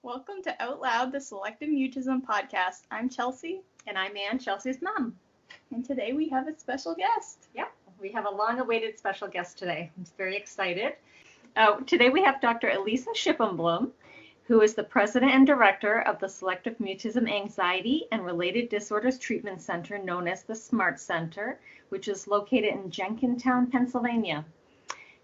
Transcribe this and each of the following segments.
Welcome to Out Loud, the Selective Mutism podcast. I'm Chelsea. And I'm Ann, Chelsea's mom. And today we have a special guest. Yep, we have a long-awaited special guest today. I'm very excited. Today we have Dr. Elisa Shipon-Blum, who is the president and director of the Selective Mutism Anxiety and Related Disorders Treatment Center, known as the SMART Center, which is located in Jenkintown, Pennsylvania.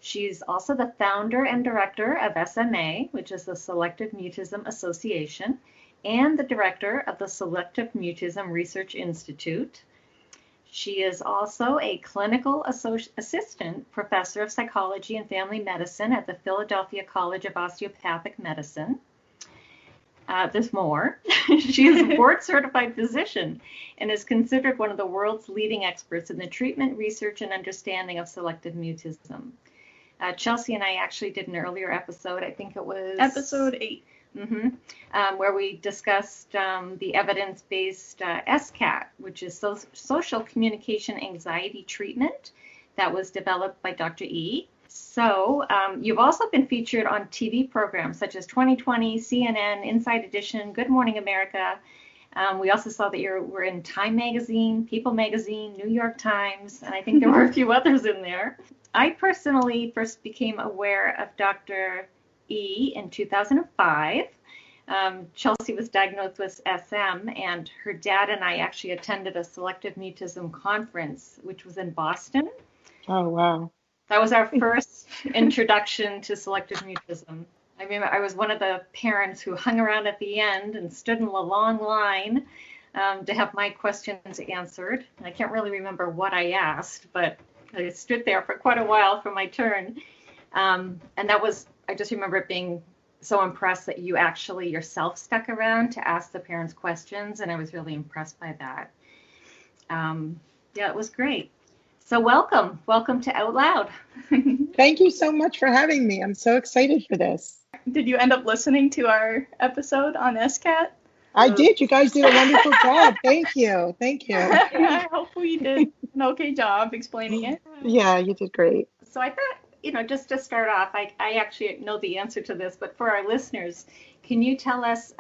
She's also the founder and director of SMA, which is the Selective Mutism Association, and the director of the Selective Mutism Research Institute. She is also a clinical assistant professor of psychology and family medicine at the Philadelphia College of Osteopathic Medicine. There's more. She is a board-certified physician and is considered one of the world's leading experts in the treatment, research, and understanding of selective mutism. Chelsea and I actually did an earlier episode, I think it was... Episode 8. Where we discussed the evidence-based SCAT, which is social communication anxiety treatment that was developed by Dr. E. So you've also been featured on TV programs such as 2020, CNN, Inside Edition, Good Morning America. We also saw that you were in Time Magazine, People Magazine, New York Times, and I think there were a few others in there. I personally first became aware of Dr. E in 2005. Chelsea was diagnosed with SM, and her dad and I actually attended a selective mutism conference, which was in Boston. Oh, wow. That was our first introduction to selective mutism. I remember I was one of the parents who hung around at the end and stood in a long line to have my questions answered. I can't really remember what I asked, but I stood there for quite a while for my turn. And that was, I just remember it being so impressed that you actually yourself stuck around to ask the parents questions, and I was really impressed by that. Yeah, it was great. So welcome to Out Loud. Thank you so much for having me. I'm so excited for this. Did you end up listening to our episode on SCAT? I did. You guys did a wonderful job. Thank you. I hope you did an okay job explaining it. Yeah, you did great. So I thought, just to start off, I actually know the answer to this, but for our listeners, can you tell us,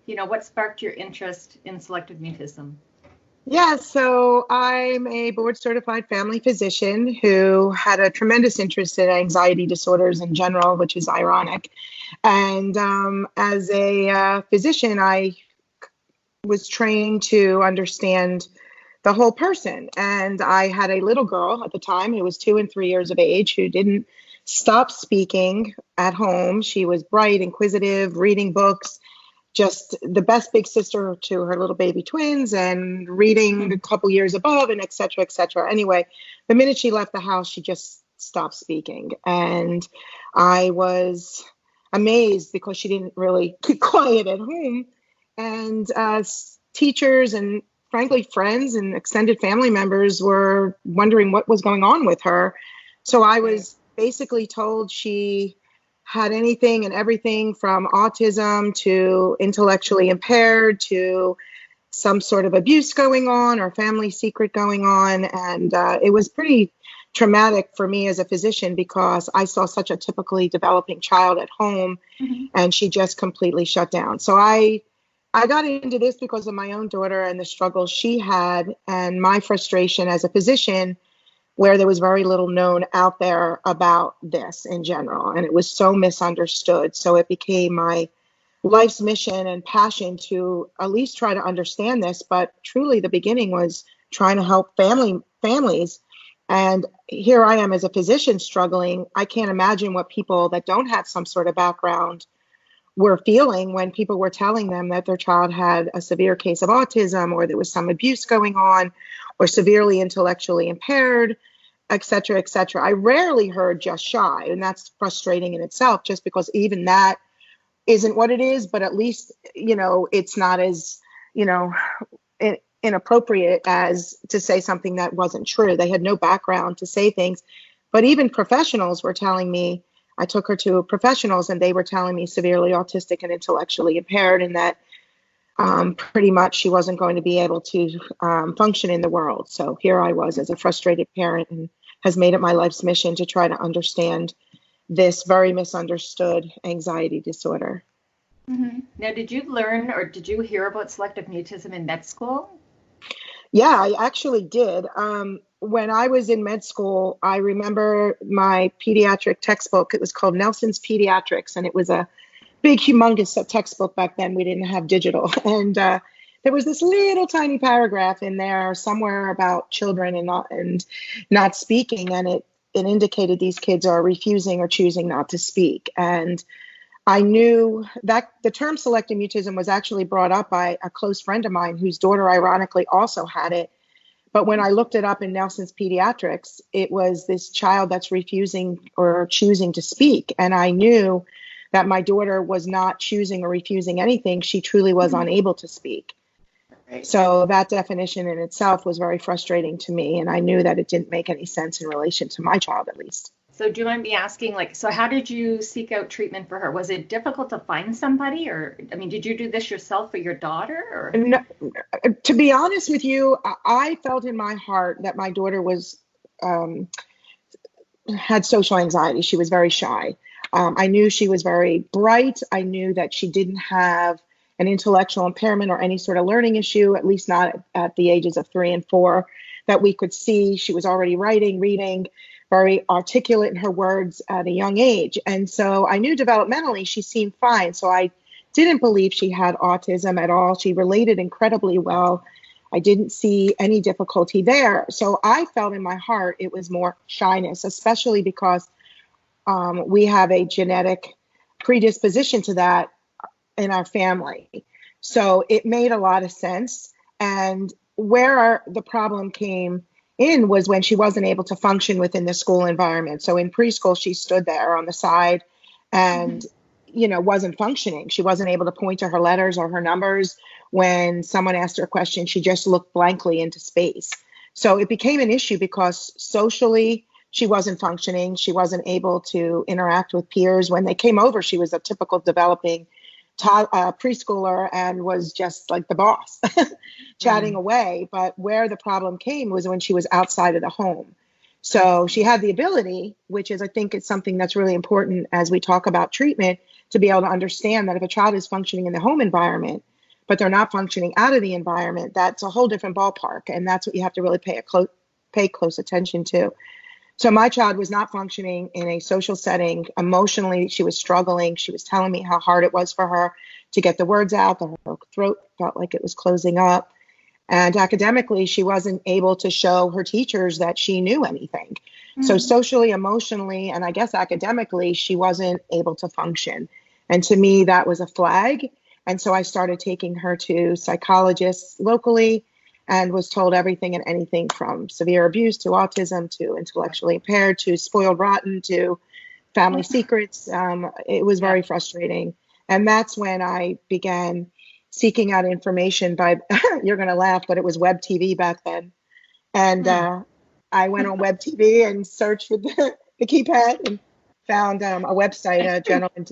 what sparked your interest in selective mutism? Yeah, so I'm a board-certified family physician who had a tremendous interest in anxiety disorders in general, which is ironic. And as a physician, I was trained to understand the whole person. And I had a little girl at the time who was 2 and 3 years of age who didn't stop speaking at home. She was bright, inquisitive, reading books, just the best big sister to her little baby twins, and reading a couple years above, and et cetera, et cetera. Anyway, the minute she left the house, she just stopped speaking. And I was amazed because she didn't really keep quiet at home. And teachers and frankly, friends and extended family members were wondering what was going on with her. So I was basically told she had anything and everything from autism to intellectually impaired to some sort of abuse going on or family secret going on. And it was pretty traumatic for me as a physician because I saw such a typically developing child at home, and she just completely shut down. So I got into this because of my own daughter and the struggles she had and my frustration as a physician, where there was very little known out there about this in general. And it was so misunderstood. So it became my life's mission and passion to at least try to understand this. But truly the beginning was trying to help families. And here I am as a physician struggling. I can't imagine what people that don't have some sort of background were feeling when people were telling them that their child had a severe case of autism, or there was some abuse going on, or severely intellectually impaired, et cetera, et cetera. I rarely heard just shy, and that's frustrating in itself, just because even that isn't what it is, but at least, it's not as, inappropriate as to say something that wasn't true. They had no background to say things, but even professionals were telling me, I took her to professionals and they were telling me severely autistic and intellectually impaired, and that pretty much she wasn't going to be able to function in the world. So here I was as a frustrated parent, and has made it my life's mission to try to understand this very misunderstood anxiety disorder. Now, did you learn or did you hear about selective mutism in med school? Yeah, I actually did. When I was in med school, I remember my pediatric textbook. It was called Nelson's Pediatrics, and it was a big, humongous textbook back then. We didn't have digital. And there was this little tiny paragraph in there somewhere about children and not speaking, and it indicated these kids are refusing or choosing not to speak. And I knew that the term selective mutism was actually brought up by a close friend of mine whose daughter, ironically, also had it. But when I looked it up in Nelson's Pediatrics, it was this child that's refusing or choosing to speak. And I knew that my daughter was not choosing or refusing anything. She truly was unable to speak. Right. So that definition in itself was very frustrating to me. And I knew that it didn't make any sense in relation to my child, at least. So do you mind me asking, like, so how did you seek out treatment for her? Was it difficult to find somebody, or, I mean, did you do this yourself for your daughter, or? No, to be honest with you, I felt in my heart that my daughter had social anxiety. She was very shy. I knew she was very bright. I knew that she didn't have an intellectual impairment or any sort of learning issue, at least not at the ages of 3 and 4, that we could see. She was already writing, reading, very articulate in her words at a young age. And so I knew developmentally she seemed fine. So I didn't believe she had autism at all. She related incredibly well. I didn't see any difficulty there. So I felt in my heart it was more shyness, especially because we have a genetic predisposition to that in our family. So it made a lot of sense. And where the problem came in was when she wasn't able to function within the school environment. So in preschool, she stood there on the side and, wasn't functioning. She wasn't able to point to her letters or her numbers. When someone asked her a question, she just looked blankly into space. So it became an issue because socially, she wasn't functioning. She wasn't able to interact with peers. When they came over, she was a typical developing preschooler and was just like the boss, chatting away. But where the problem came was when she was outside of the home. So she had the ability, which is, I think, it's something that's really important as we talk about treatment, to be able to understand that if a child is functioning in the home environment, but they're not functioning out of the environment, that's a whole different ballpark. And that's what you have to really pay close attention to. So my child was not functioning in a social setting. Emotionally, she was struggling. She was telling me how hard it was for her to get the words out. Her throat felt like it was closing up. And academically, she wasn't able to show her teachers that she knew anything. So socially, emotionally, and I guess academically, she wasn't able to function. And to me, that was a flag. And so I started taking her to psychologists locally and was told everything and anything from severe abuse to autism to intellectually impaired to spoiled rotten to family secrets. It was very frustrating. And that's when I began seeking out information by, you're going to laugh, but it was web TV back then. And I went on web TV and searched with the keypad and found a website, a gentleman.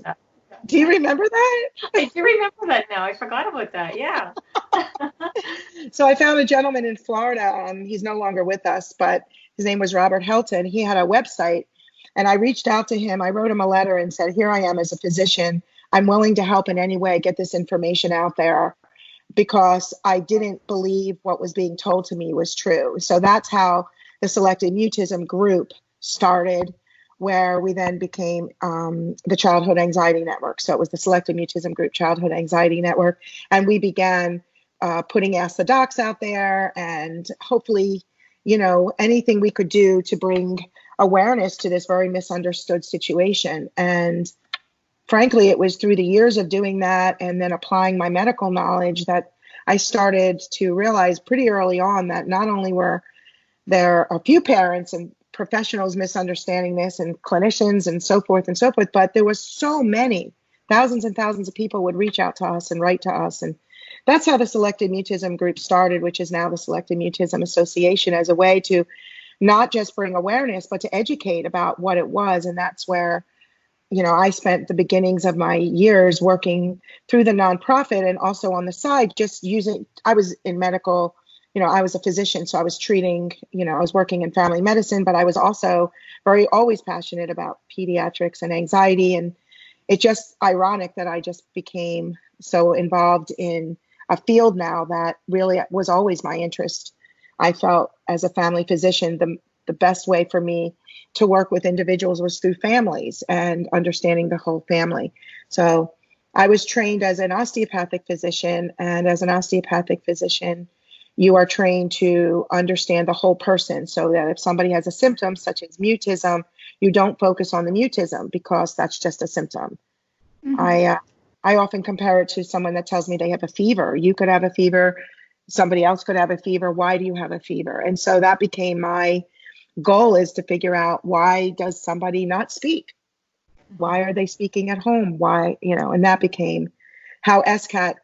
Do you remember that? I do remember that now. I forgot about that. Yeah. So I found a gentleman in Florida. He's no longer with us, but his name was Robert Helton. He had a website, and I reached out to him. I wrote him a letter and said, here I am as a physician. I'm willing to help in any way, get this information out there, because I didn't believe what was being told to me was true. So that's how the Selective Mutism group started, where we then became the Childhood Anxiety Network. So it was the Selective Mutism Group Childhood Anxiety Network. And we began putting Ask the Docs out there, and hopefully, anything we could do to bring awareness to this very misunderstood situation. And frankly, it was through the years of doing that and then applying my medical knowledge that I started to realize pretty early on that not only were there a few parents and professionals misunderstanding this and clinicians and so forth, but there was so many, thousands and thousands of people would reach out to us and write to us. And that's how the Selective Mutism group started, which is now the Selective Mutism Association, as a way to not just bring awareness, but to educate about what it was. And that's where, I spent the beginnings of my years working through the nonprofit and also on the side, just I was in medical, I was a physician, so I was treating, I was working in family medicine, but I was also always passionate about pediatrics and anxiety. And, it's just ironic that I just became so involved in a field now that really was always my interest. I felt as a family physician, the best way for me to work with individuals was through families and understanding the whole family. So I was trained as an osteopathic physician, and as an osteopathic physician, you are trained to understand the whole person, so that if somebody has a symptom such as mutism, you don't focus on the mutism because that's just a symptom. I often compare it to someone that tells me they have a fever. You could have a fever, somebody else could have a fever. Why do you have a fever? And so that became my goal, is to figure out, why does somebody not speak? Why are they speaking at home? Why, and that became how SCAT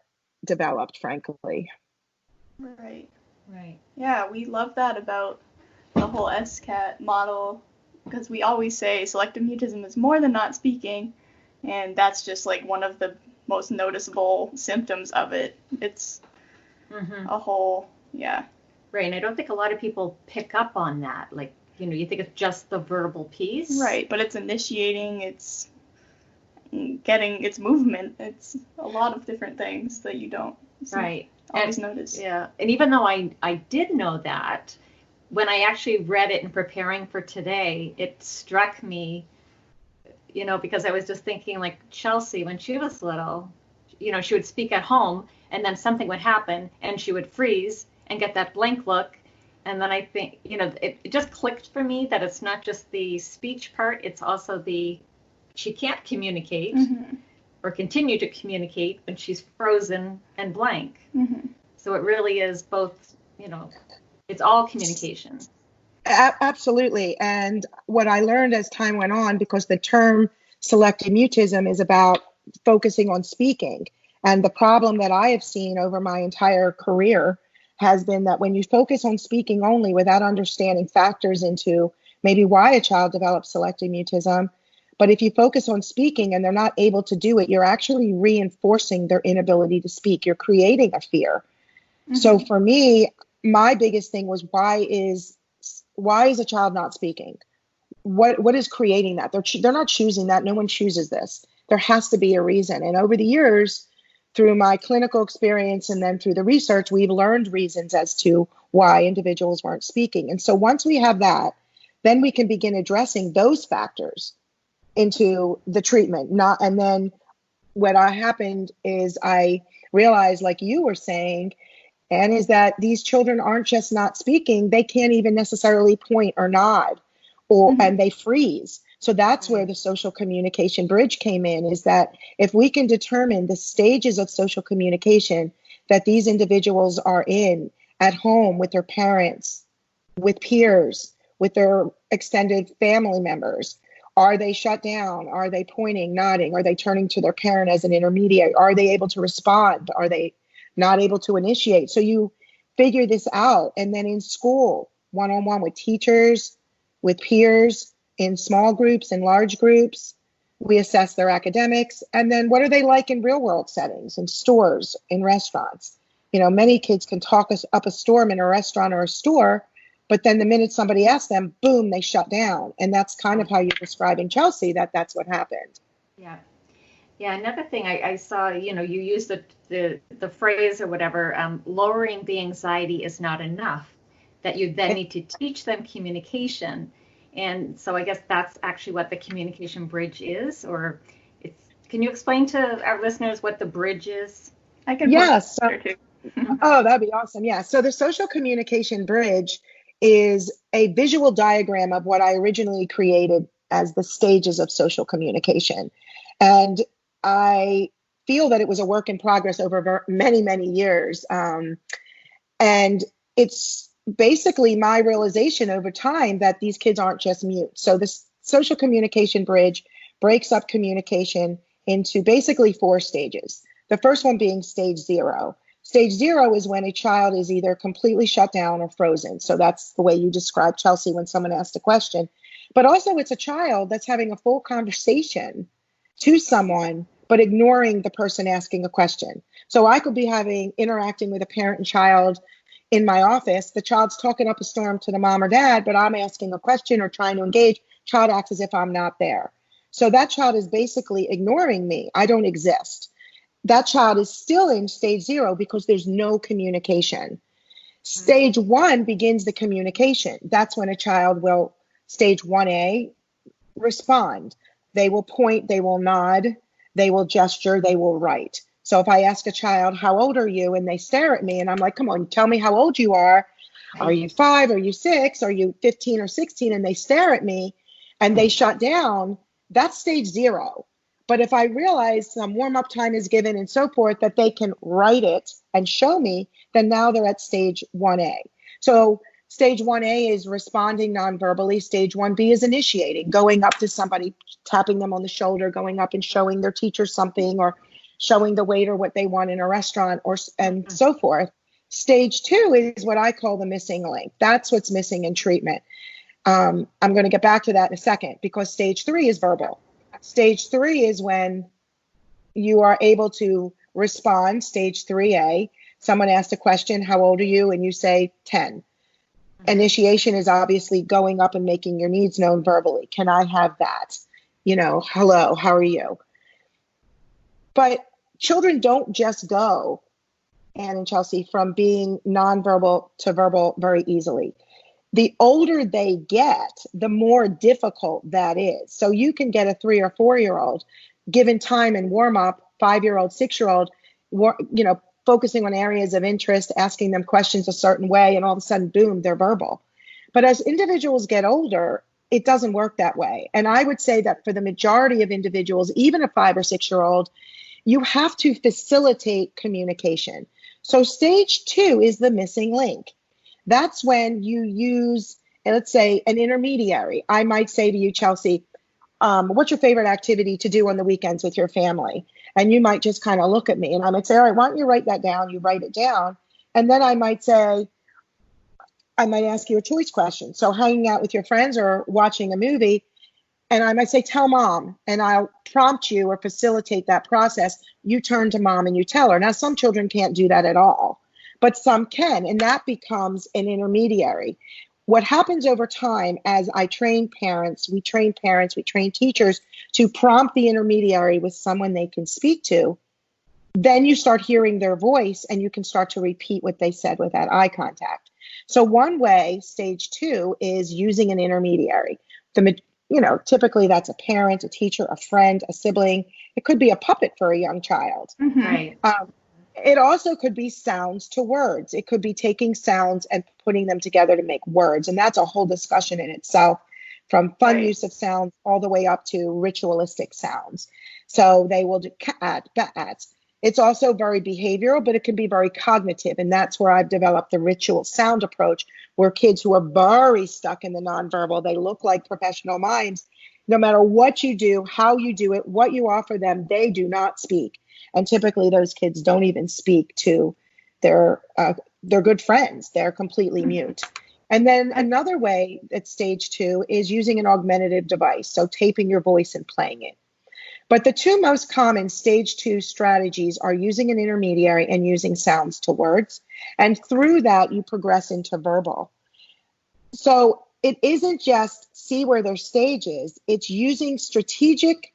developed, frankly. Right. Right. Yeah, we love that about the whole SCAT model, because we always say selective mutism is more than not speaking, and that's just like one of the most noticeable symptoms of it. It's a whole, yeah. Right, and I don't think a lot of people pick up on that. Like, you think it's just the verbal piece. Right, but it's initiating, it's getting, it's movement, it's a lot of different things that you don't always notice. Yeah, and even though I did know that, when I actually read it in preparing for today, it struck me, because I was just thinking, like, Chelsea, when she was little, she would speak at home, and then something would happen, and she would freeze and get that blank look. And then I think, it just clicked for me that it's not just the speech part, it's also she can't communicate or continue to communicate when she's frozen and blank. So it really is both, it's all communication. Absolutely. And what I learned as time went on, because the term selective mutism is about focusing on speaking. And the problem that I have seen over my entire career has been that when you focus on speaking only without understanding factors into maybe why a child develops selective mutism, but if you focus on speaking and they're not able to do it, you're actually reinforcing their inability to speak. You're creating a fear. So for me, my biggest thing was, why is a child not speaking? What is creating that? They're not choosing that. No one chooses this. There has to be a reason. And over the years, through my clinical experience and then through the research, we've learned reasons as to why individuals weren't speaking. And so once we have that, then we can begin addressing those factors into the treatment. And then what happened is I realized, like you were saying, and is that these children aren't just not speaking, they can't even necessarily point or nod, and they freeze. So that's where the social communication bridge came in, is that if we can determine the stages of social communication that these individuals are in at home with their parents, with peers, with their extended family members, are they shut down? Are they pointing, nodding? Are they turning to their parent as an intermediary? Are they able to respond? Are they not able to initiate? So you figure this out. And then in school, one-on-one with teachers, with peers, in small groups and large groups, we assess their academics. And then what are they like in real world settings, in stores, in restaurants? Many kids can talk us up a storm in a restaurant or a store, but then the minute somebody asks them, boom, they shut down. And that's kind of how you're describing, Chelsea, that's what happened. Yeah. Yeah, another thing I saw, you use the phrase or whatever, lowering the anxiety is not enough, that you then need to teach them communication. And so I guess that's actually what the communication bridge is, can you explain to our listeners what the bridge is? I can. Yes. Oh, that'd be awesome. Yeah. So the social communication bridge is a visual diagram of what I originally created as the stages of social communication. And I feel that it was a work in progress over many, many years. And it's basically my realization over time that these kids aren't just mute. So this social communication bridge breaks up communication into basically 4 stages. The first one being stage 0. Stage 0 is when a child is either completely shut down or frozen. So that's the way you described, Chelsea, when someone asked a question. But also it's a child that's having a full conversation to someone, but ignoring the person asking a question. So I could be interacting with a parent and child in my office. The child's talking up a storm to the mom or dad, but I'm asking a question or trying to engage. Child acts as if I'm not there. So that child is basically ignoring me. I don't exist. That child is still in stage 0 because there's no communication. Stage 1 begins the communication. That's when a child will, stage 1A, respond. They will point, they will nod, they will gesture, they will write. So if I ask a child, how old are you? And they stare at me and I'm like, come on, tell me how old you are. Are you 5? Are you 6? Are you 15 or 16? And they stare at me and they shut down. That's stage 0. But if I realize some warm-up time is given and so forth, that they can write it and show me, then now they're at stage 1A. So stage 1A is responding non-verbally. Stage 1B is initiating, going up to somebody, tapping them on the shoulder, going up and showing their teacher something, or showing the waiter what they want in a restaurant, and so forth. Stage 2 is what I call the missing link. That's what's missing in treatment. I'm going to get back to that in a second, because stage 3 is verbal. Stage 3 is when you are able to respond. Stage 3A, someone asks a question, how old are you? And you say 10. Initiation is obviously going up and making your needs known verbally. Can I have that? Hello, how are you? But children don't just go, Anne and Chelsea, from being nonverbal to verbal very easily. The older they get, the more difficult that is. So you can get a 3 or 4-year-old, given time and warm up, 5-year-old, 6-year-old, focusing on areas of interest, asking them questions a certain way, and all of a sudden, boom, they're verbal. But as individuals get older, it doesn't work that way. And I would say that for the majority of individuals, even a 5 or 6-year-old, you have to facilitate communication. So stage 2 is the missing link. That's when you use, let's say, an intermediary. I might say to you, Chelsea, what's your favorite activity to do on the weekends with your family? And you might just kind of look at me and I might say, all right, why don't you write that down? You write it down. And then I might ask you a choice question. So hanging out with your friends or watching a movie, and I might say, tell mom, and I'll prompt you or facilitate that process. You turn to mom and you tell her. Now, some children can't do that at all, but some can, and that becomes an intermediary. What happens over time as I train parents, we train teachers to prompt the intermediary with someone they can speak to, then you start hearing their voice and you can start to repeat what they said with that eye contact. So one way, stage 2, is using an intermediary. Typically that's a parent, a teacher, a friend, a sibling. It could be a puppet for a young child. Mm-hmm. Right. It also could be sounds to words. It could be taking sounds and putting them together to make words. And that's a whole discussion in itself, from fun use of sounds all the way up to ritualistic sounds. So they will do cat, bats. It's also very behavioral, but it can be very cognitive. And that's where I've developed the ritual sound approach, where kids who are very stuck in the nonverbal, they look like professional mimes. No matter what you do, how you do it, what you offer them, they do not speak. And typically those kids don't even speak to their good friends. They're completely mute. And then another way at stage 2 is using an augmentative device. So taping your voice and playing it. But the 2 most common stage 2 strategies are using an intermediary and using sounds to words. And through that, you progress into verbal. So it isn't just see where their stage is. It's using strategic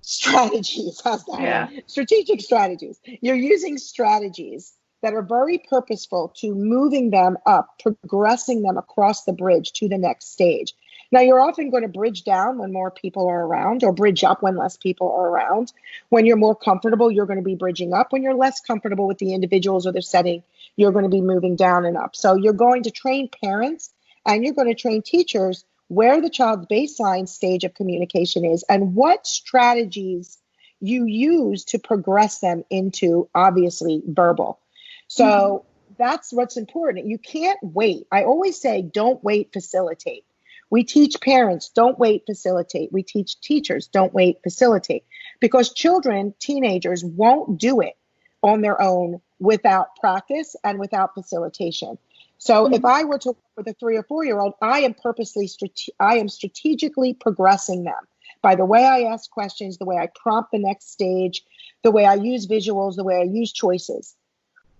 strategies. How's that? Yeah. Strategic strategies. You're using strategies that are very purposeful to moving them up, progressing them across the bridge to the next stage. Now, you're often going to bridge down when more people are around, or bridge up when less people are around. When you're more comfortable, you're going to be bridging up. When you're less comfortable with the individuals or the setting, you're going to be moving down and up. So you're going to train parents and you're going to train teachers where the child's baseline stage of communication is and what strategies you use to progress them into, obviously, verbal. So that's what's important. You can't wait. I always say, don't wait, facilitate. We teach parents, don't wait, facilitate. We teach teachers, don't wait, facilitate. Because children, teenagers, won't do it on their own without practice and without facilitation. So if I were to work with a 3 or 4-year-old, I am strategically progressing them by the way I ask questions, the way I prompt the next stage, the way I use visuals, the way I use choices.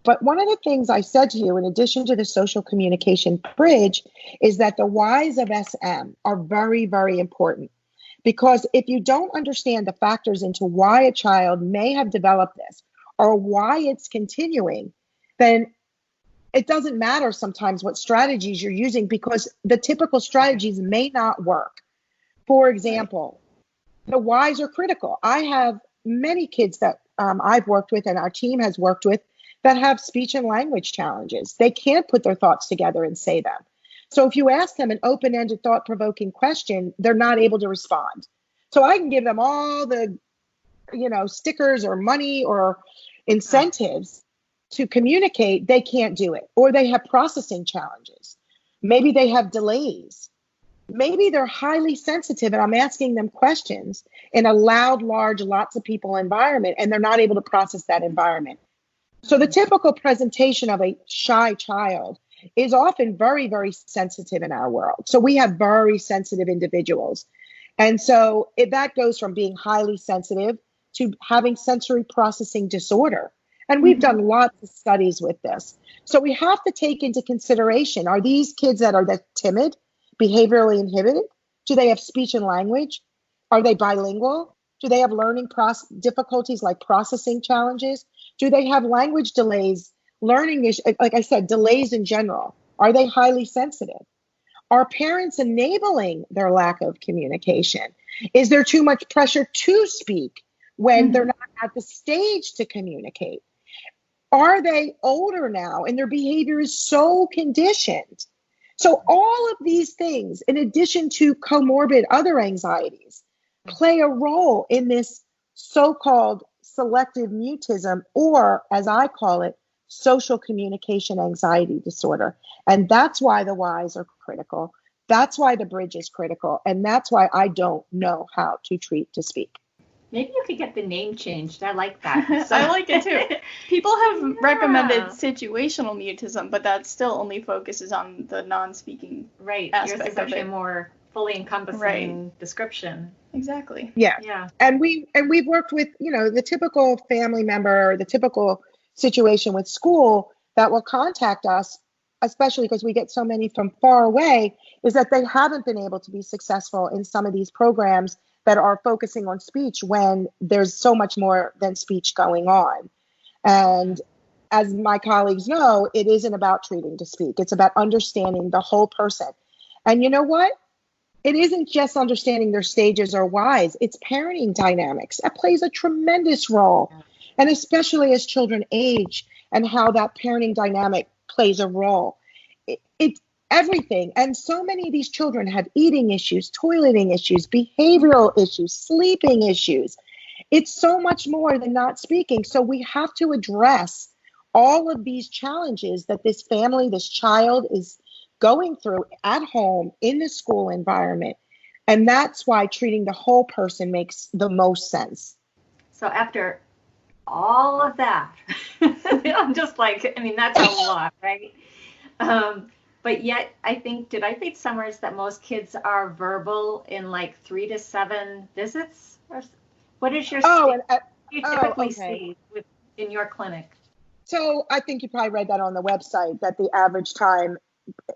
But one of the things I said to you, in addition to the social communication bridge, is that the whys of SM are very, very important, Because if you don't understand the factors into why a child may have developed this or why it's continuing, then it doesn't matter sometimes what strategies you're using, because the typical strategies may not work. For example, the whys are critical. I have many kids that I've worked with and our team has worked with that have speech and language challenges. They can't put their thoughts together and say them. So if you ask them an open-ended, thought-provoking question, they're not able to respond. So I can give them all the, stickers or money or incentives to communicate. They can't do it. Or they have processing challenges. Maybe they have delays. Maybe they're highly sensitive and I'm asking them questions in a loud, large, lots of people environment, and they're not able to process that environment. So the typical presentation of a shy child is often very, very sensitive in our world. So we have very sensitive individuals. And so that goes from being highly sensitive to having sensory processing disorder. And we've done lots of studies with this. So we have to take into consideration, are these kids that are timid, behaviorally inhibited? Do they have speech and language? Are they bilingual? Do they have learning difficulties like processing challenges? Do they have language delays, learning issues, like I said, delays in general? Are they highly sensitive? Are parents enabling their lack of communication? Is there too much pressure to speak when they're not at the stage to communicate? Are they older now and their behavior is so conditioned? So all of these things, in addition to comorbid other anxieties, play a role in this so-called selective mutism, or as I call it, social communication anxiety disorder. And that's why the whys are critical. That's why the bridge is critical. And that's why I don't know how to treat to speak. Maybe you could get the name changed. I like that. So. I like it too. People have recommended situational mutism, but that still only focuses on the non-speaking aspect Yours is actually of it. More fully encompassing description. Exactly. Yeah. And we've worked with, the typical family member, the typical situation with school that will contact us, especially because we get so many from far away, is that they haven't been able to be successful in some of these programs that are focusing on speech when there's so much more than speech going on. And as my colleagues know, it isn't about treating to speak. It's about understanding the whole person. And you know what? It isn't just understanding their stages or whys. It's parenting dynamics. That plays a tremendous role. And especially as children age and how that parenting dynamic plays a role. It's everything. And so many of these children have eating issues, toileting issues, behavioral issues, sleeping issues. It's so much more than not speaking. So we have to address all of these challenges that this family, this child is going through at home in the school environment. And that's why treating the whole person makes the most sense. So after all of that, I'm just like, that's a lot, right? But yet, I think, did I read somewhere that most kids are verbal in like 3 to 7 visits? Or what is your you typically see in your clinic? So I think you probably read that on the website, that the average time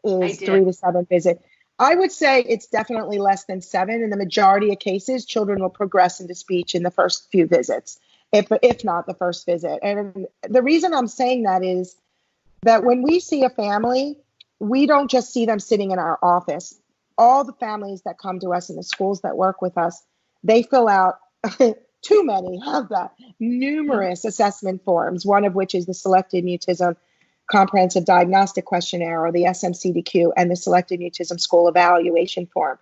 is 3 to 7 visits. I would say it's definitely less than 7. In the majority of cases, children will progress into speech in the first few visits, if not the first visit. And the reason I'm saying that is that when we see a family, we don't just see them sitting in our office. All the families that come to us in the schools that work with us, they fill out too many of the numerous assessment forms, one of which is the Selective Mutism Comprehensive Diagnostic Questionnaire, or the SMCDQ, and the Selective Mutism School Evaluation Form.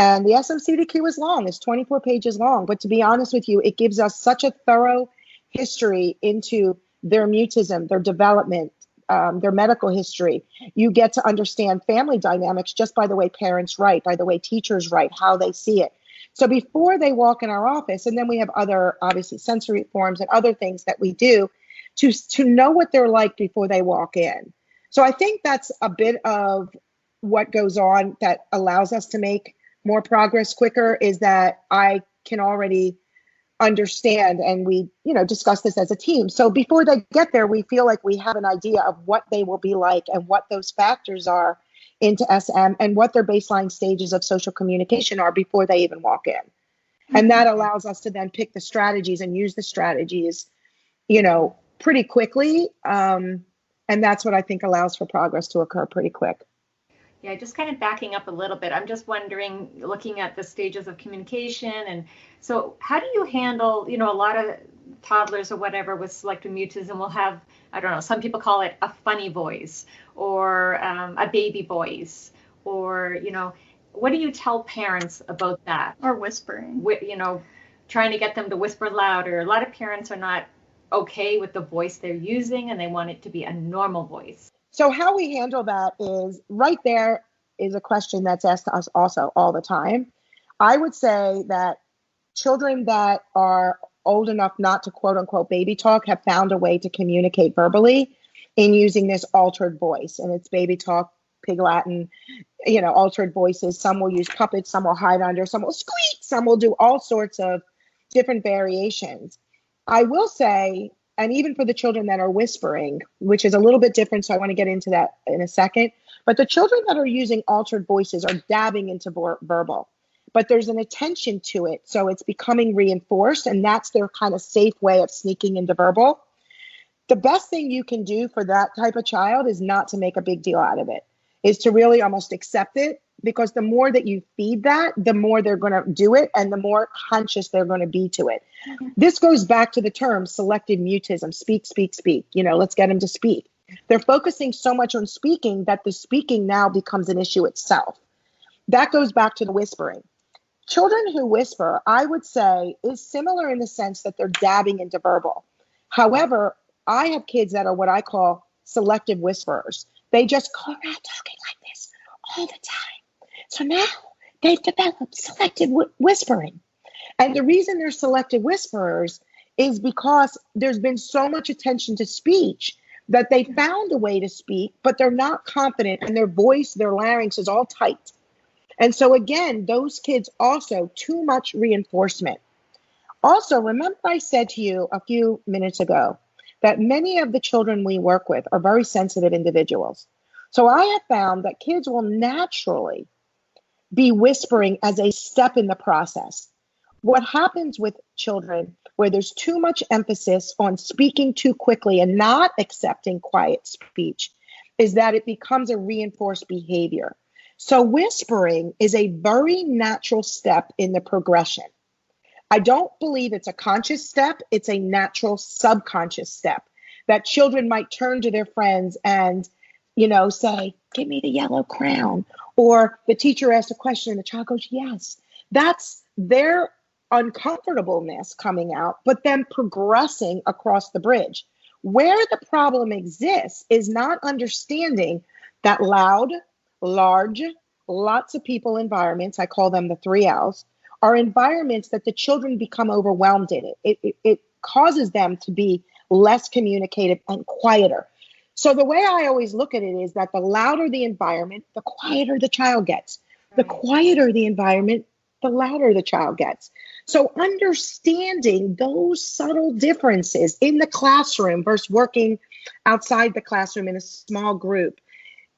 And the SMCDQ is long, it's 24 pages long, but to be honest with you, it gives us such a thorough history into their mutism, their development, their medical history. You get to understand family dynamics just by the way parents write, by the way teachers write, how they see it. So before they walk in our office, and then we have other, obviously, sensory forms and other things that we do to know what they're like before they walk in. So I think that's a bit of what goes on that allows us to make more progress quicker, is that I can already understand, and we discuss this as a team. So before they get there, we feel like we have an idea of what they will be like and what those factors are into SM and what their baseline stages of social communication are before they even walk in. And that allows us to then pick the strategies and use the strategies, pretty quickly. And that's what I think allows for progress to occur pretty quick. Yeah, just kind of backing up a little bit. I'm just wondering, looking at the stages of communication, and so how do you handle, a lot of toddlers or whatever with selective mutism will have, I don't know, some people call it a funny voice or a baby voice, or, what do you tell parents about that? Or whispering. Trying to get them to whisper louder. A lot of parents are not okay with the voice they're using, and they want it to be a normal voice. So how we handle that is right there is a question that's asked to us also all the time. I would say that children that are old enough not to quote unquote baby talk have found a way to communicate verbally in using this altered voice. And it's baby talk, Pig Latin, altered voices. Some will use puppets, some will hide under, some will squeak, some will do all sorts of different variations. I will say, and even for the children that are whispering, which is a little bit different, so I want to get into that in a second, but the children that are using altered voices are dabbing into verbal, but there's an attention to it, so it's becoming reinforced, and that's their kind of safe way of sneaking into verbal. The best thing you can do for that type of child is not to make a big deal out of it, is to really almost accept it, because the more that you feed that, the more they're going to do it and the more conscious they're going to be to it. Mm-hmm. This goes back to the term selective mutism, speak, speak, speak. Let's get them to speak. They're focusing so much on speaking that the speaking now becomes an issue itself. That goes back to the whispering. Children who whisper, I would say, is similar in the sense that they're dabbing into verbal. However, I have kids that are what I call selective whisperers. They just go around talking like this all the time. So now they've developed selective whispering. And the reason they're selective whisperers is because there's been so much attention to speech that they found a way to speak, but they're not confident, and their voice, their larynx is all tight. And so again, those kids also too much reinforcement. Also, remember I said to you a few minutes ago that many of the children we work with are very sensitive individuals. So I have found that kids will naturally be whispering as a step in the process. What happens with children where there's too much emphasis on speaking too quickly and not accepting quiet speech is that it becomes a reinforced behavior. So whispering is a very natural step in the progression. I don't believe it's a conscious step. It's a natural subconscious step that children might turn to their friends and, say, give me the yellow crown. Or the teacher asks a question and the child goes, yes. That's their uncomfortableness coming out, but then progressing across the bridge. Where the problem exists is not understanding that loud, large, lots of people environments, I call them the 3 L's, are environments that the children become overwhelmed in. It causes them to be less communicative and quieter. So the way I always look at it is that the louder the environment, the quieter the child gets. The quieter the environment, the louder the child gets. So understanding those subtle differences in the classroom versus working outside the classroom in a small group,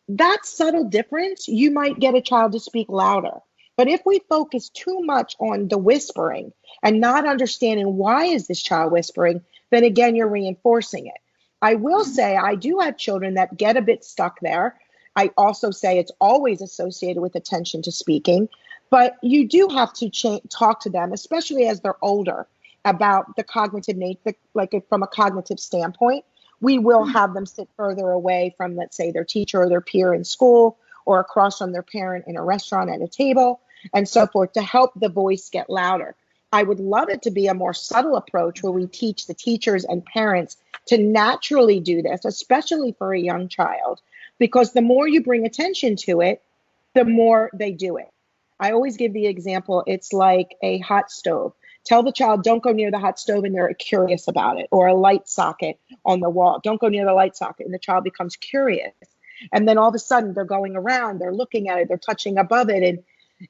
that subtle difference, you might get a child to speak louder. But if we focus too much on the whispering and not understanding why is this child whispering, then again, you're reinforcing it. I will say I do have children that get a bit stuck there. I also say it's always associated with attention to speaking, but you do have to talk to them, especially as they're older, about the cognitive nature, like from a cognitive standpoint. We will have them sit further away from, let's say, their teacher or their peer in school, or across from their parent in a restaurant at a table, and so forth, to help the voice get louder. I would love it to be a more subtle approach where we teach the teachers and parents to naturally do this, especially for a young child, because the more you bring attention to it, the more they do it. I always give the example, it's like a hot stove. Tell the child, don't go near the hot stove, and they're curious about it, or a light socket on the wall. Don't go near the light socket, and the child becomes curious. And then all of a sudden they're going around, they're looking at it, they're touching above it, and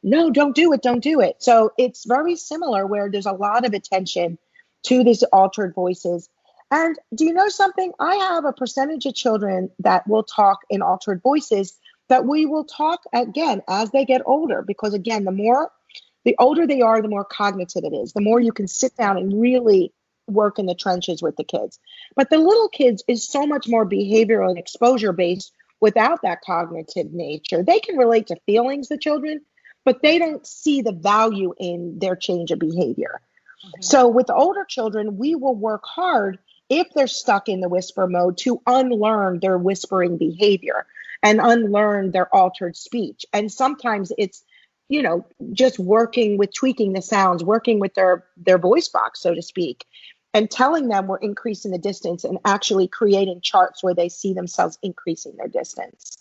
no, don't do it, don't do it. So it's very similar where there's a lot of attention to these altered voices. And do you know something? I have a percentage of children that will talk in altered voices that we will talk again as they get older, because again, the more The older they are, the more cognitive it is, the more you can sit down and really work in the trenches with the kids. But the little kids is so much more behavioral and exposure based without that cognitive nature. They can relate to feelings, the children, but they don't see the value in their change of behavior. So with older children, we will work hard if they're stuck in the whisper mode to unlearn their whispering behavior and unlearn their altered speech. And sometimes it's, just working with tweaking the sounds, working with their voice box, so to speak, and telling them we're increasing the distance and actually creating charts where they see themselves increasing their distance.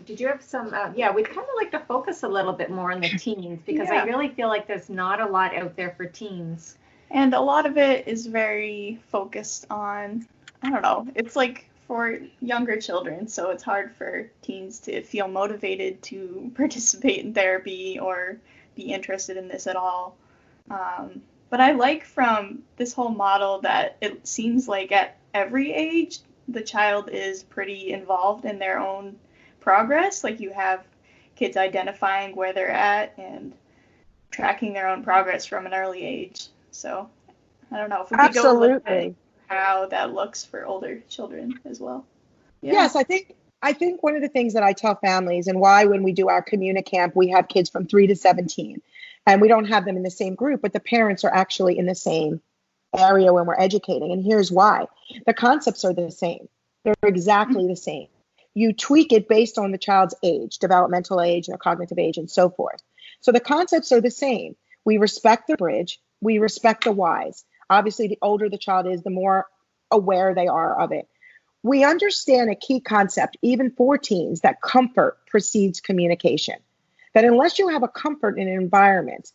Did you have some, we'd kind of like to focus a little bit more on the teens, because I really feel like there's not a lot out there for teens. And a lot of it is very focused on, I don't know, it's like for younger children, so it's hard for teens to feel motivated to participate in therapy or be interested in this at all. But I like from this whole model that it seems like at every age, the child is pretty involved in their own progress. Like you have kids identifying where they're at and tracking their own progress from an early age. So I don't know if we could go look at how that looks for older children as well. Yeah. Yes, I think one of the things that I tell families, and why when we do our Communicamp, we have kids from 3 to 17, and we don't have them in the same group, but the parents are actually in the same area when we're educating. And here's why. The concepts are the same. They're exactly the same. You tweak it based on the child's age, developmental age, their cognitive age, and so forth. So the concepts are the same. We respect the bridge. We respect the whys. Obviously, the older the child is, the more aware they are of it. We understand a key concept, even for teens, that comfort precedes communication. That unless you have a comfort in an environment,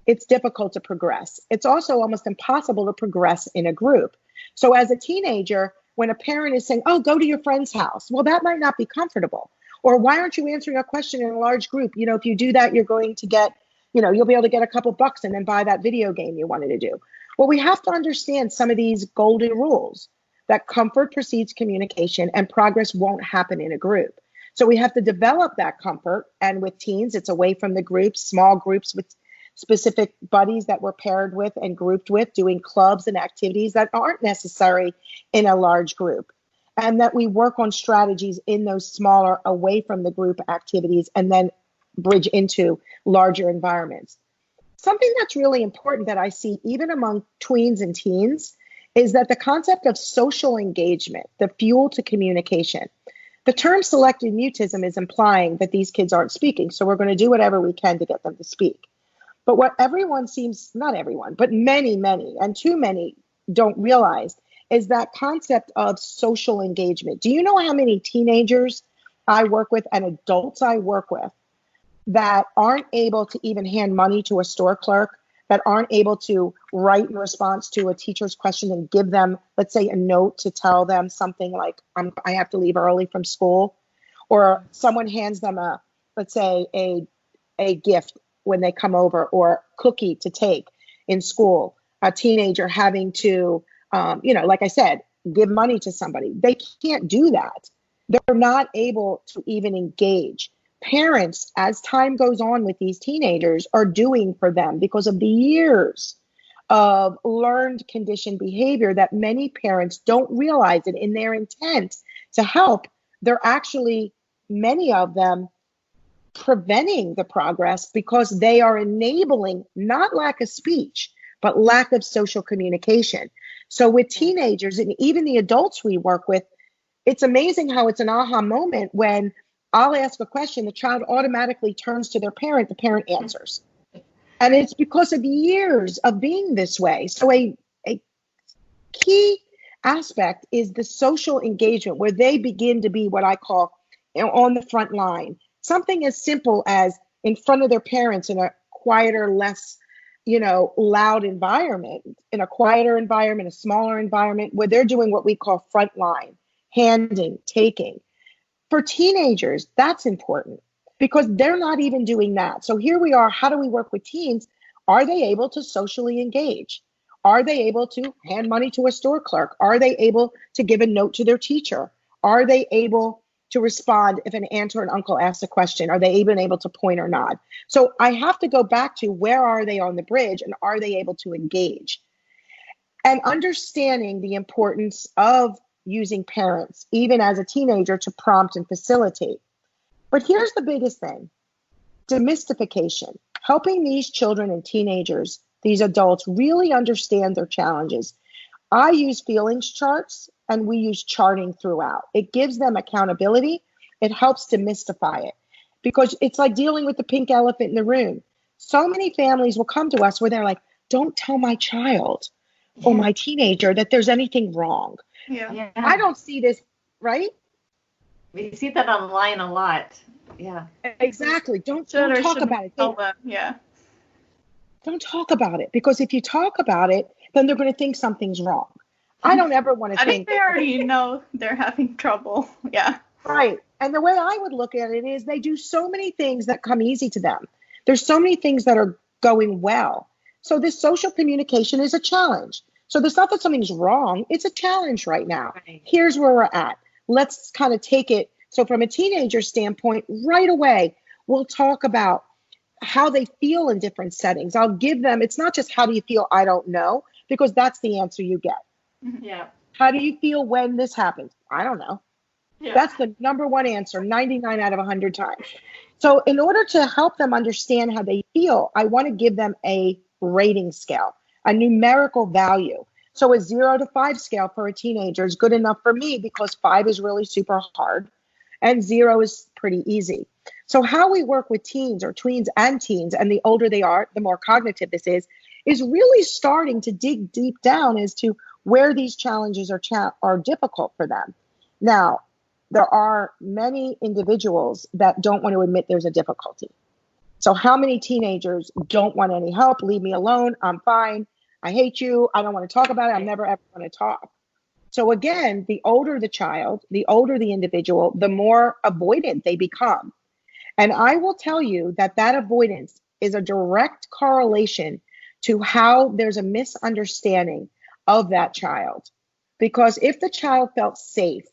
it's difficult to progress. It's also almost impossible to progress in a group. So as a teenager, when a parent is saying, oh, go to your friend's house, well, that might not be comfortable. Or why aren't you answering a question in a large group? If you do that, you're going to get, you'll be able to get a couple bucks and then buy that video game you wanted to do. Well, we have to understand some of these golden rules, that comfort precedes communication and progress won't happen in a group. So we have to develop that comfort. And with teens, it's away from the groups, small groups with specific buddies that we're paired with and grouped with, doing clubs and activities that aren't necessary in a large group. And that we work on strategies in those smaller, away from the group activities, and then bridge into larger environments. Something that's really important that I see even among tweens and teens is that the concept of social engagement, the fuel to communication. The term selective mutism is implying that these kids aren't speaking, so we're going to do whatever we can to get them to speak. But what everyone seems, not everyone, but many, and too many don't realize is that concept of social engagement. Do you know how many teenagers I work with and adults I work with that aren't able to even hand money to a store clerk, that aren't able to write in response to a teacher's question and give them, let's say, a note to tell them something like, I have to leave early from school, or someone hands them let's say, a gift when they come over, or cookie to take in school, a teenager having to, like I said, give money to somebody. They can't do that. They're not able to even engage. Parents, as time goes on with these teenagers, are doing for them because of the years of learned conditioned behavior that many parents don't realize it in their intent to help. They're actually, many of them, preventing the progress because they are enabling not lack of speech, but lack of social communication. So with teenagers and even the adults we work with, it's amazing how it's an aha moment when I'll ask a question, the child automatically turns to their parent, the parent answers. And it's because of years of being this way. So a key aspect is the social engagement, where they begin to be what I call on the front line. Something as simple as in front of their parents in a quieter, less, loud environment, in a quieter environment, a smaller environment, where they're doing what we call front line, handing, taking. For teenagers, that's important because they're not even doing that. So here we are. How do we work with teens? Are they able to socially engage? Are they able to hand money to a store clerk? Are they able to give a note to their teacher? Are they able to respond if an aunt or an uncle asks a question? Are they even able to point or nod? So I have to go back to where are they on the bridge and are they able to engage? And understanding the importance of using parents, even as a teenager, to prompt and facilitate. But here's the biggest thing: demystification, helping these children and teenagers, these adults, really understand their challenges. I use feelings charts and we use charting throughout. It gives them accountability. It helps demystify it because it's like dealing with the pink elephant in the room. So many families will come to us where they're like, don't tell my child or my teenager that there's anything wrong. Yeah. I don't see this, right? We see that online a lot. Yeah. Exactly. Don't talk about it. Yeah. Don't talk about it, because if you talk about it, then they're going to think something's wrong. I don't ever want to I think they already know they're having trouble. Yeah. Right. And the way I would look at it is they do so many things that come easy to them. There's so many things that are going well. So this social communication is a challenge. So there's not that something's wrong. It's a challenge right now. Right. Here's where we're at. Let's kind of take it. So from a teenager standpoint, right away, we'll talk about how they feel in different settings. I'll give them, it's not just how do you feel, I don't know, because that's the answer you get. Yeah. How do you feel when this happens? I don't know. Yeah. That's the number one answer 99 out of 100 times. So in order to help them understand how they feel, I want to give them a rating scale, a numerical value. So a 0 to 5 scale for a teenager is good enough for me because 5 is really super hard and 0 is pretty easy. So how we work with teens or tweens and teens, and the older they are, the more cognitive this is really starting to dig deep down as to where these challenges are difficult for them. Now, there are many individuals that don't want to admit there's a difficulty. So how many teenagers don't want any help? Leave me alone. I'm fine. I hate you. I don't want to talk about it. I'm never ever going to talk. So again, the older the child, the older the individual, the more avoidant they become. And I will tell you that that avoidance is a direct correlation to how there's a misunderstanding of that child. Because if the child felt safe,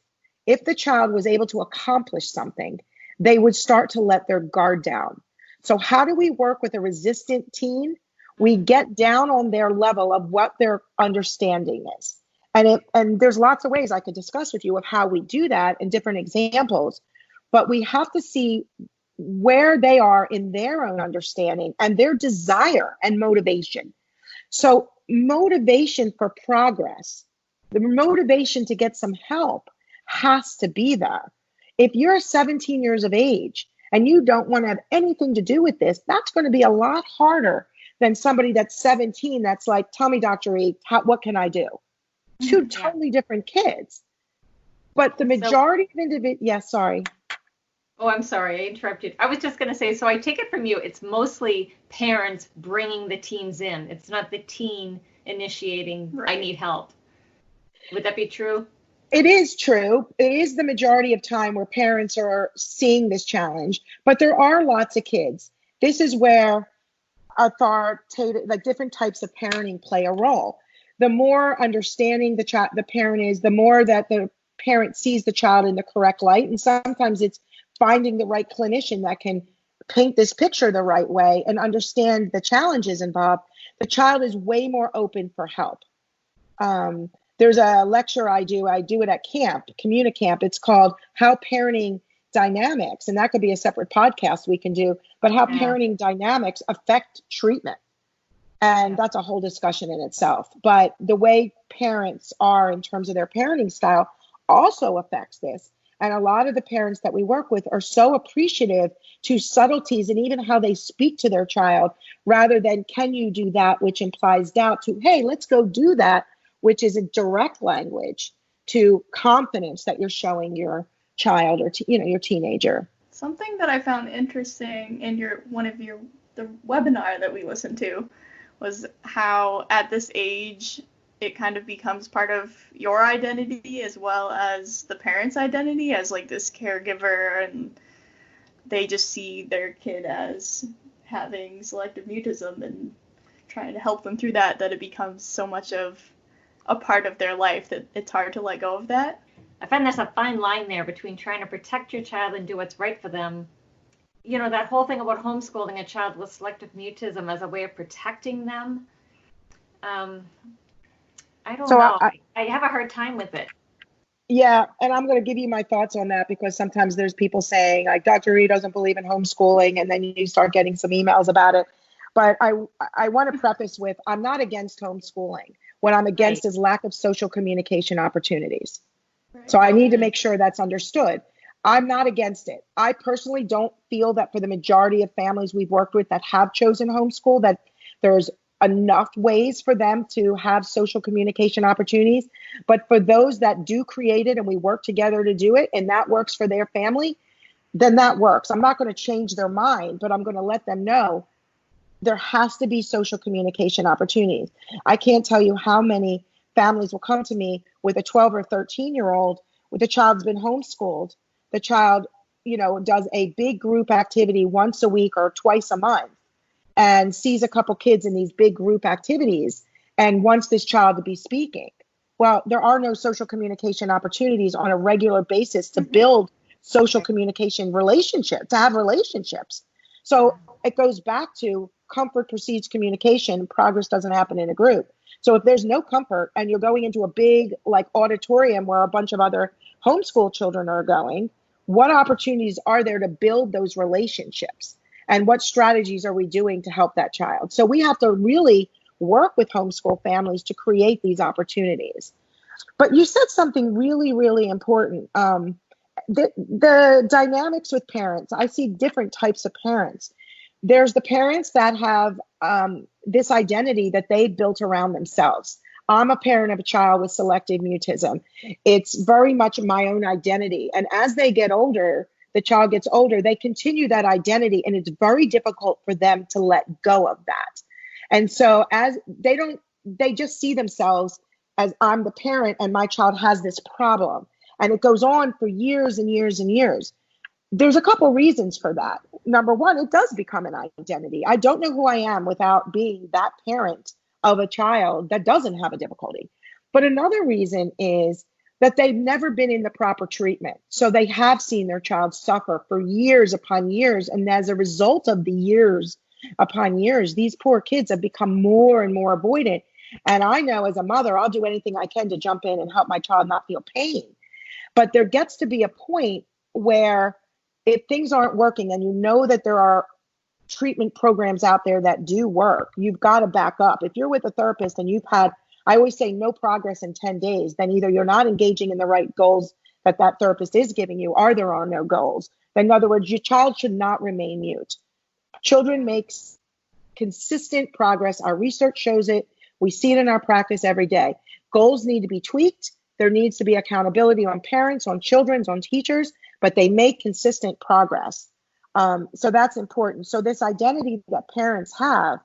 if the child was able to accomplish something, they would start to let their guard down. So how do we work with a resistant teen? We get down on their level of what their understanding is. And there's lots of ways I could discuss with you of how we do that and different examples, but we have to see where they are in their own understanding and their desire and motivation. So motivation for progress, the motivation to get some help has to be there. If you're 17 years of age and you don't want to have anything to do with this, that's going to be a lot harder than somebody that's 17 that's like, tell me, Dr. E, what can I do? Two totally different kids. But the majority of individuals, sorry. Oh, I'm sorry, I interrupted. I was just going to say, so I take it from you, it's mostly parents bringing the teens in. It's not the teen initiating, I need help. Would that be true? It is true. It is the majority of time where parents are seeing this challenge, but there are lots of kids. This is where authoritative, like different types of parenting play a role. The more understanding the parent is, the more that the parent sees the child in the correct light. And sometimes it's finding the right clinician that can paint this picture the right way and understand the challenges involved. The child is way more open for help. There's a lecture I do it at camp, Communicamp. It's called How Parenting Dynamics, and that could be a separate podcast we can do, but how parenting dynamics affect treatment. And that's a whole discussion in itself. But the way parents are in terms of their parenting style also affects this. And a lot of the parents that we work with are so appreciative to subtleties and even how they speak to their child, rather than can you do that, which implies doubt, to, hey, let's go do that, which is a direct language to confidence that you're showing your child or your teenager. Something that I found interesting in the webinar that we listened to was how at this age it kind of becomes part of your identity as well as the parent's identity as like this caregiver, and they just see their kid as having selective mutism and trying to help them through that it becomes so much of a part of their life that it's hard to let go of that. I find there's a fine line there between trying to protect your child and do what's right for them. You know, that whole thing about homeschooling a child with selective mutism as a way of protecting them. I don't know. I have a hard time with it. Yeah, and I'm going to give you my thoughts on that, because sometimes there's people saying, like, Dr. Reed doesn't believe in homeschooling, and then you start getting some emails about it. But I want to preface with, I'm not against homeschooling. What I'm against is lack of social communication opportunities. Right. So I need to make sure that's understood. I'm not against it. I personally don't feel that for the majority of families we've worked with that have chosen homeschool, that there's enough ways for them to have social communication opportunities. But for those that do create it and we work together to do it, and that works for their family, then that works. I'm not going to change their mind, but I'm going to let them know there has to be social communication opportunities. I can't tell you how many families will come to me with a 12 or 13-year-old with a child's been homeschooled. The child, does a big group activity once a week or twice a month, and sees a couple kids in these big group activities and wants this child to be speaking. Well, there are no social communication opportunities on a regular basis to build social communication to have relationships. So it goes back to comfort precedes communication. Progress doesn't happen in a group. So if there's no comfort and you're going into a big auditorium where a bunch of other homeschool children are going, what opportunities are there to build those relationships? And what strategies are we doing to help that child? So we have to really work with homeschool families to create these opportunities. But you said something really, really important. The dynamics with parents, I see different types of parents. There's the parents that have this identity that they built around themselves. I'm a parent of a child with selective mutism. It's very much my own identity. And as they get older, the child gets older, they continue that identity, and it's very difficult for them to let go of that. And so as they just see themselves as, I'm the parent and my child has this problem. And it goes on for years and years and years. There's a couple reasons for that. Number one, it does become an identity. I don't know who I am without being that parent of a child that doesn't have a difficulty. But another reason is that they've never been in the proper treatment. So they have seen their child suffer for years upon years. And as a result of the years upon years, these poor kids have become more and more avoidant. And I know as a mother, I'll do anything I can to jump in and help my child not feel pain. But there gets to be a point where if things aren't working and you know that there are treatment programs out there that do work, you've got to back up. If you're with a therapist and you've had, I always say, no progress in 10 days, then either you're not engaging in the right goals that therapist is giving you, or there are no goals. In other words, your child should not remain mute. Children make consistent progress. Our research shows it. We see it in our practice every day. Goals need to be tweaked. There needs to be accountability on parents, on children, on teachers, but they make consistent progress. So that's important. So this identity that parents have,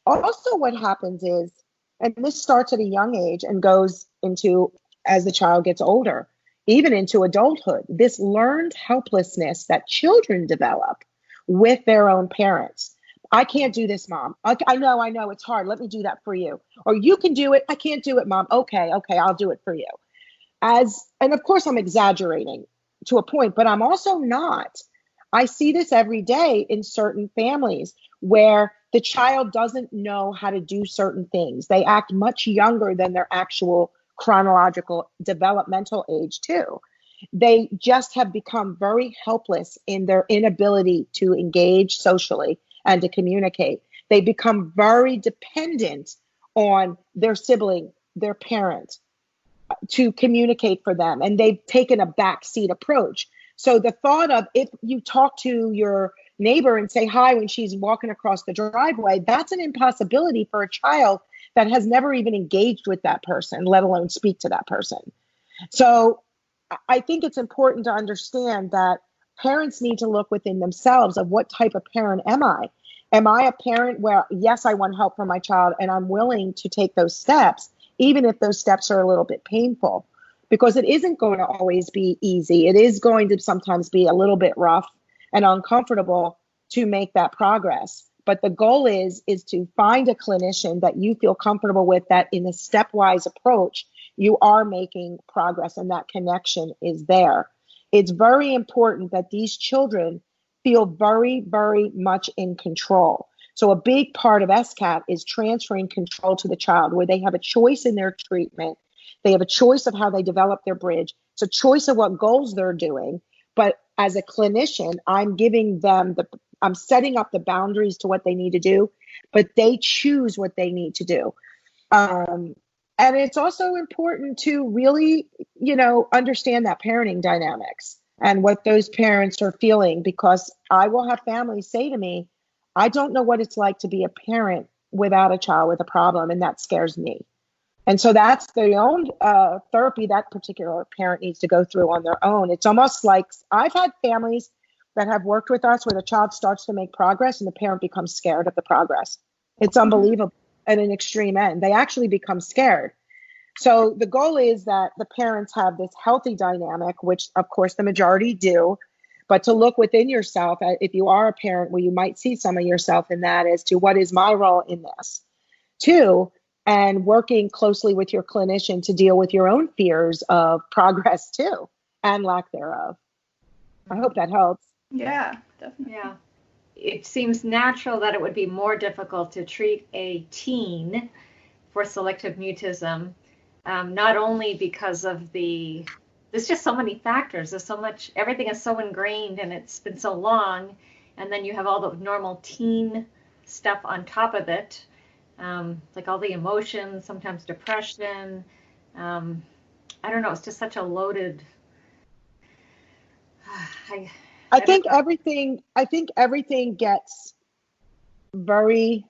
also what happens is, and this starts at a young age and goes into as the child gets older, even into adulthood, this learned helplessness that children develop with their own parents. I can't do this, Mom. I know it's hard. Let me do that for you. Or you can do it. I can't do it, Mom. Okay, I'll do it for you. And of course I'm exaggerating to a point, but I'm also not. I see this every day in certain families where the child doesn't know how to do certain things. They act much younger than their actual chronological developmental age too. They just have become very helpless in their inability to engage socially and to communicate. They become very dependent on their sibling, their parent, to communicate for them. And they've taken a backseat approach. So the thought of, if you talk to your neighbor and say hi when she's walking across the driveway, that's an impossibility for a child that has never even engaged with that person, let alone speak to that person. So I think it's important to understand that parents need to look within themselves of, what type of parent am I? Am I a parent where, yes, I want help for my child and I'm willing to take those steps, even if those steps are a little bit painful? Because it isn't going to always be easy. It is going to sometimes be a little bit rough and uncomfortable to make that progress. But the goal is to find a clinician that you feel comfortable with, that in a stepwise approach you are making progress and that connection is there. It's very important that these children feel very, very much in control. So a big part of SCAT is transferring control to the child, where they have a choice in their treatment. They have a choice of how they develop their bridge. It's a choice of what goals they're doing. But as a clinician, I'm setting up the boundaries to what they need to do, but they choose what they need to do. And it's also important to really, understand that parenting dynamics and what those parents are feeling, because I will have families say to me, I don't know what it's like to be a parent without a child with a problem, and that scares me. And so that's their own therapy that particular parent needs to go through on their own. It's almost like I've had families that have worked with us where the child starts to make progress and the parent becomes scared of the progress. It's unbelievable at an extreme end. They actually become scared. So the goal is that the parents have this healthy dynamic, which of course the majority do, but to look within yourself, if you are a parent where you might see some of yourself in that, as to what is my role in this. Two, and working closely with your clinician to deal with your own fears of progress too, and lack thereof. I hope that helps. Yeah, definitely. Yeah. It seems natural that it would be more difficult to treat a teen for selective mutism, not only because of there's just so many factors. There's so much, everything is so ingrained and it's been so long. And then you have all the normal teen stuff on top of it, like all the emotions, sometimes depression. I don't know. It's just such a loaded. I think everything gets very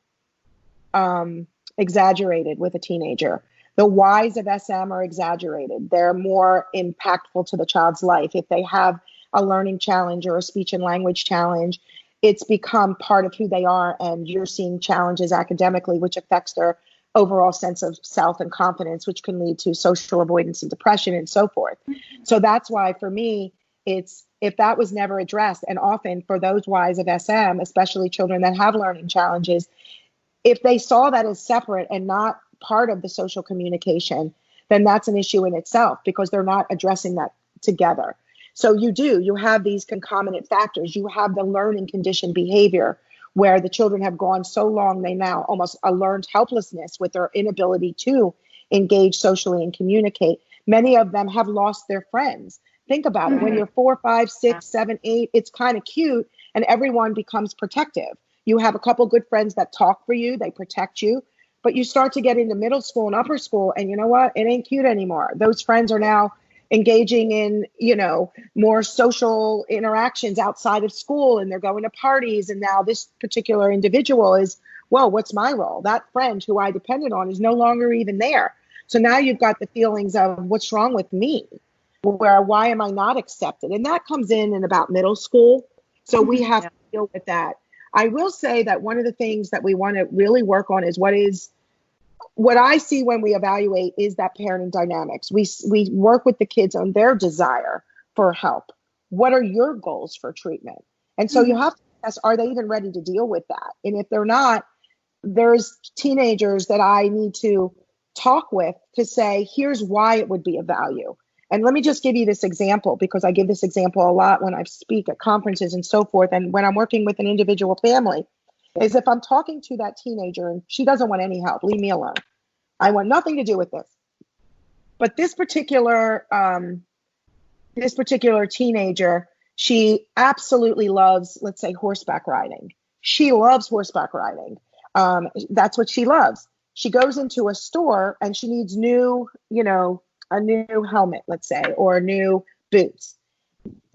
exaggerated with a teenager. The whys of SM are exaggerated. They're more impactful to the child's life. If they have a learning challenge or a speech and language challenge, it's become part of who they are, and you're seeing challenges academically, which affects their overall sense of self and confidence, which can lead to social avoidance and depression and so forth. So that's why for me, it's, if that was never addressed, and often for those whys of SM, especially children that have learning challenges, if they saw that as separate and not part of the social communication, then that's an issue in itself, because they're not addressing that together. So you have these concomitant factors. You have the learning conditioned behavior, where the children have gone so long, they now almost a learned helplessness with their inability to engage socially and communicate. Many of them have lost their friends. Think about it. When you're 4, 5, 6, 7, 8, it's kind of cute, and everyone becomes protective. You have a couple good friends that talk for you, they protect you, but you start to get into middle school and upper school, and you know what? It ain't cute anymore. Those friends are now engaging in, more social interactions outside of school, and they're going to parties. And now this particular individual is, well, what's my role? That friend who I depended on is no longer even there. So now you've got the feelings of what's wrong with me? Why am I not accepted? And that comes in about middle school. So we have to deal with that. I will say that one of the things that we want to really work on is what I see when we evaluate is that parenting dynamics. We work with the kids on their desire for help. What are your goals for treatment? And so you have to ask, are they even ready to deal with that? And if they're not, there's teenagers that I need to talk with to say, here's why it would be of value. And let me just give you this example, because I give this example a lot when I speak at conferences and so forth. And when I'm working with an individual family, is if I'm talking to that teenager and she doesn't want any help, leave me alone. I want nothing to do with this. But this particular teenager, she absolutely loves, let's say, horseback riding. She loves horseback riding. That's what she loves. She goes into a store and she needs a new helmet, let's say, or new boots.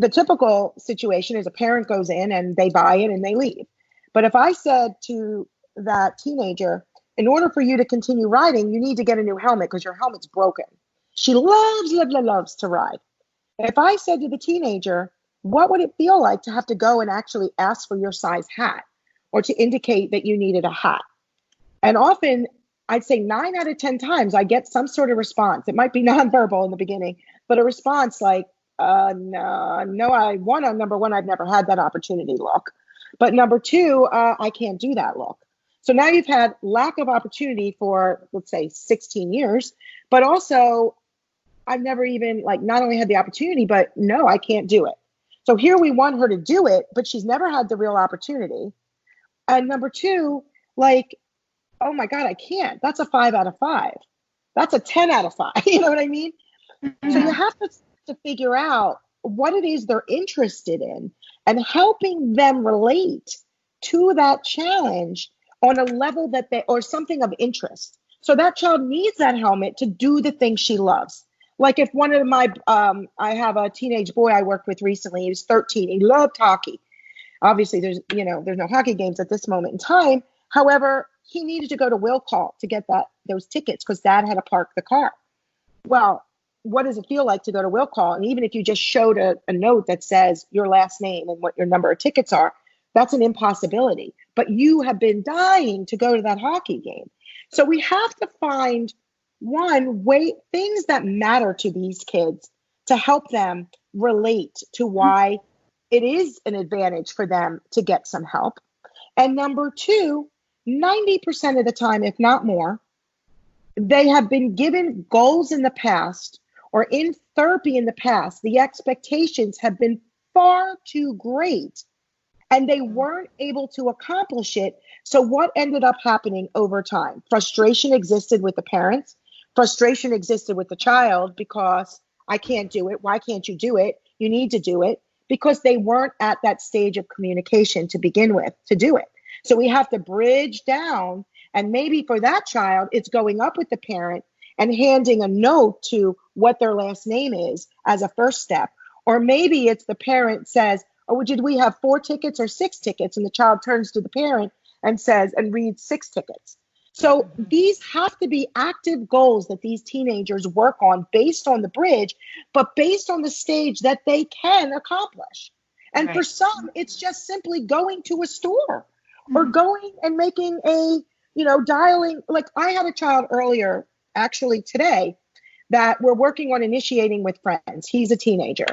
The typical situation is a parent goes in and they buy it and they leave. But if I said to that teenager, in order for you to continue riding, you need to get a new helmet because your helmet's broken. She loves to ride. If I said to the teenager, what would it feel like to have to go and actually ask for your size hat, or to indicate that you needed a hat? And often, I'd say 9 out of 10 times, I get some sort of response. It might be nonverbal in the beginning, but a response like, no, number one, I've never had that opportunity, look. But number two, I can't do that, look. So now you've had lack of opportunity for, let's say, 16 years, but also I've never even like not only had the opportunity, but no, I can't do it. So here we want her to do it, but she's never had the real opportunity. And number two, like, oh my God, I can't. That's a 5 out of 5. That's a 10 out of 5. You know what I mean? So you Yeah. have to figure out what it is they're interested in and helping them relate to that challenge on a level that they, or something of interest. So that child needs that helmet to do the thing she loves. Like if one of my, I have a teenage boy I worked with recently. He was 13. He loved hockey. Obviously, there's no hockey games at this moment in time. However, he needed to go to will call to get those tickets because dad had to park the car. Well, what does it feel like to go to will call? And even if you just showed a note that says your last name and what your number of tickets are, that's an impossibility. But you have been dying to go to that hockey game. So we have to find one way, things that matter to these kids to help them relate to why it is an advantage for them to get some help. And number two, 90% of the time, if not more, they have been given goals in the past or in therapy in the past. The expectations have been far too great and they weren't able to accomplish it. So what ended up happening over time? Frustration existed with the parents. Frustration existed with the child because I can't do it. Why can't you do it? You need to do it because they weren't at that stage of communication to begin with to do it. So we have to bridge down. And maybe for that child, it's going up with the parent and handing a note to what their last name is as a first step. Or maybe it's the parent says, oh, did we have 4 tickets or 6 tickets? And the child turns to the parent and says, and reads 6 tickets. So these have to be active goals that these teenagers work on based on the bridge, but based on the stage that they can accomplish. And for some, it's just simply going to a store or going and making dialing. Like I had a child earlier, actually today, that we're working on initiating with friends. He's a teenager.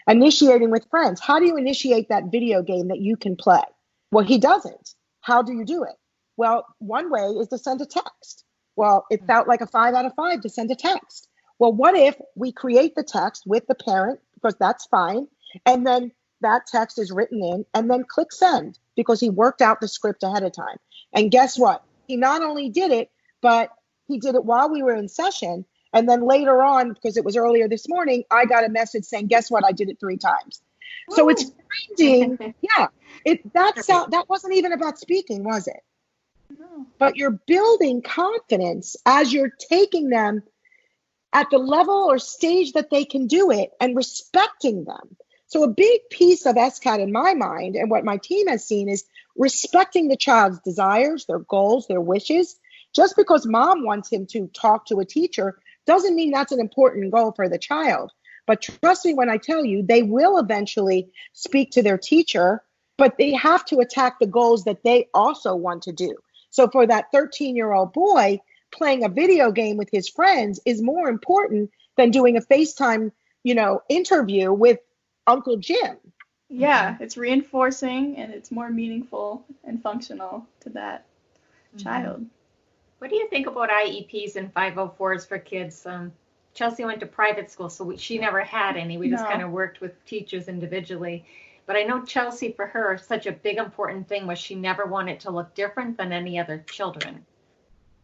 Initiating with friends. How do you initiate that video game that you can play? Well, he doesn't. How do you do it? Well, one way is to send a text. Well, it felt like a 5 out of 5 to send a text. Well, what if we create the text with the parent, because that's fine, and then that text is written in, and then click send, because he worked out the script ahead of time. And guess what? He not only did it, but he did it while we were in session. And then later on, because it was earlier this morning, I got a message saying, guess what? I did it 3 times. Woo! So it's finding, that wasn't even about speaking, was it? No. But you're building confidence as you're taking them at the level or stage that they can do it and respecting them. So a big piece of SCAT in my mind and what my team has seen is respecting the child's desires, their goals, their wishes. Just because mom wants him to talk to a teacher doesn't mean that's an important goal for the child. But trust me when I tell you, they will eventually speak to their teacher, but they have to attack the goals that they also want to do. So for that 13-year-old boy, playing a video game with his friends is more important than doing a FaceTime, interview with Uncle Jim. Yeah, it's reinforcing and it's more meaningful and functional to that child. What do you think about IEPs and 504s for kids? Chelsea went to private school, so she never had any. We just kind of worked with teachers individually. But I know Chelsea, for her, such a big important thing was she never wanted to look different than any other children.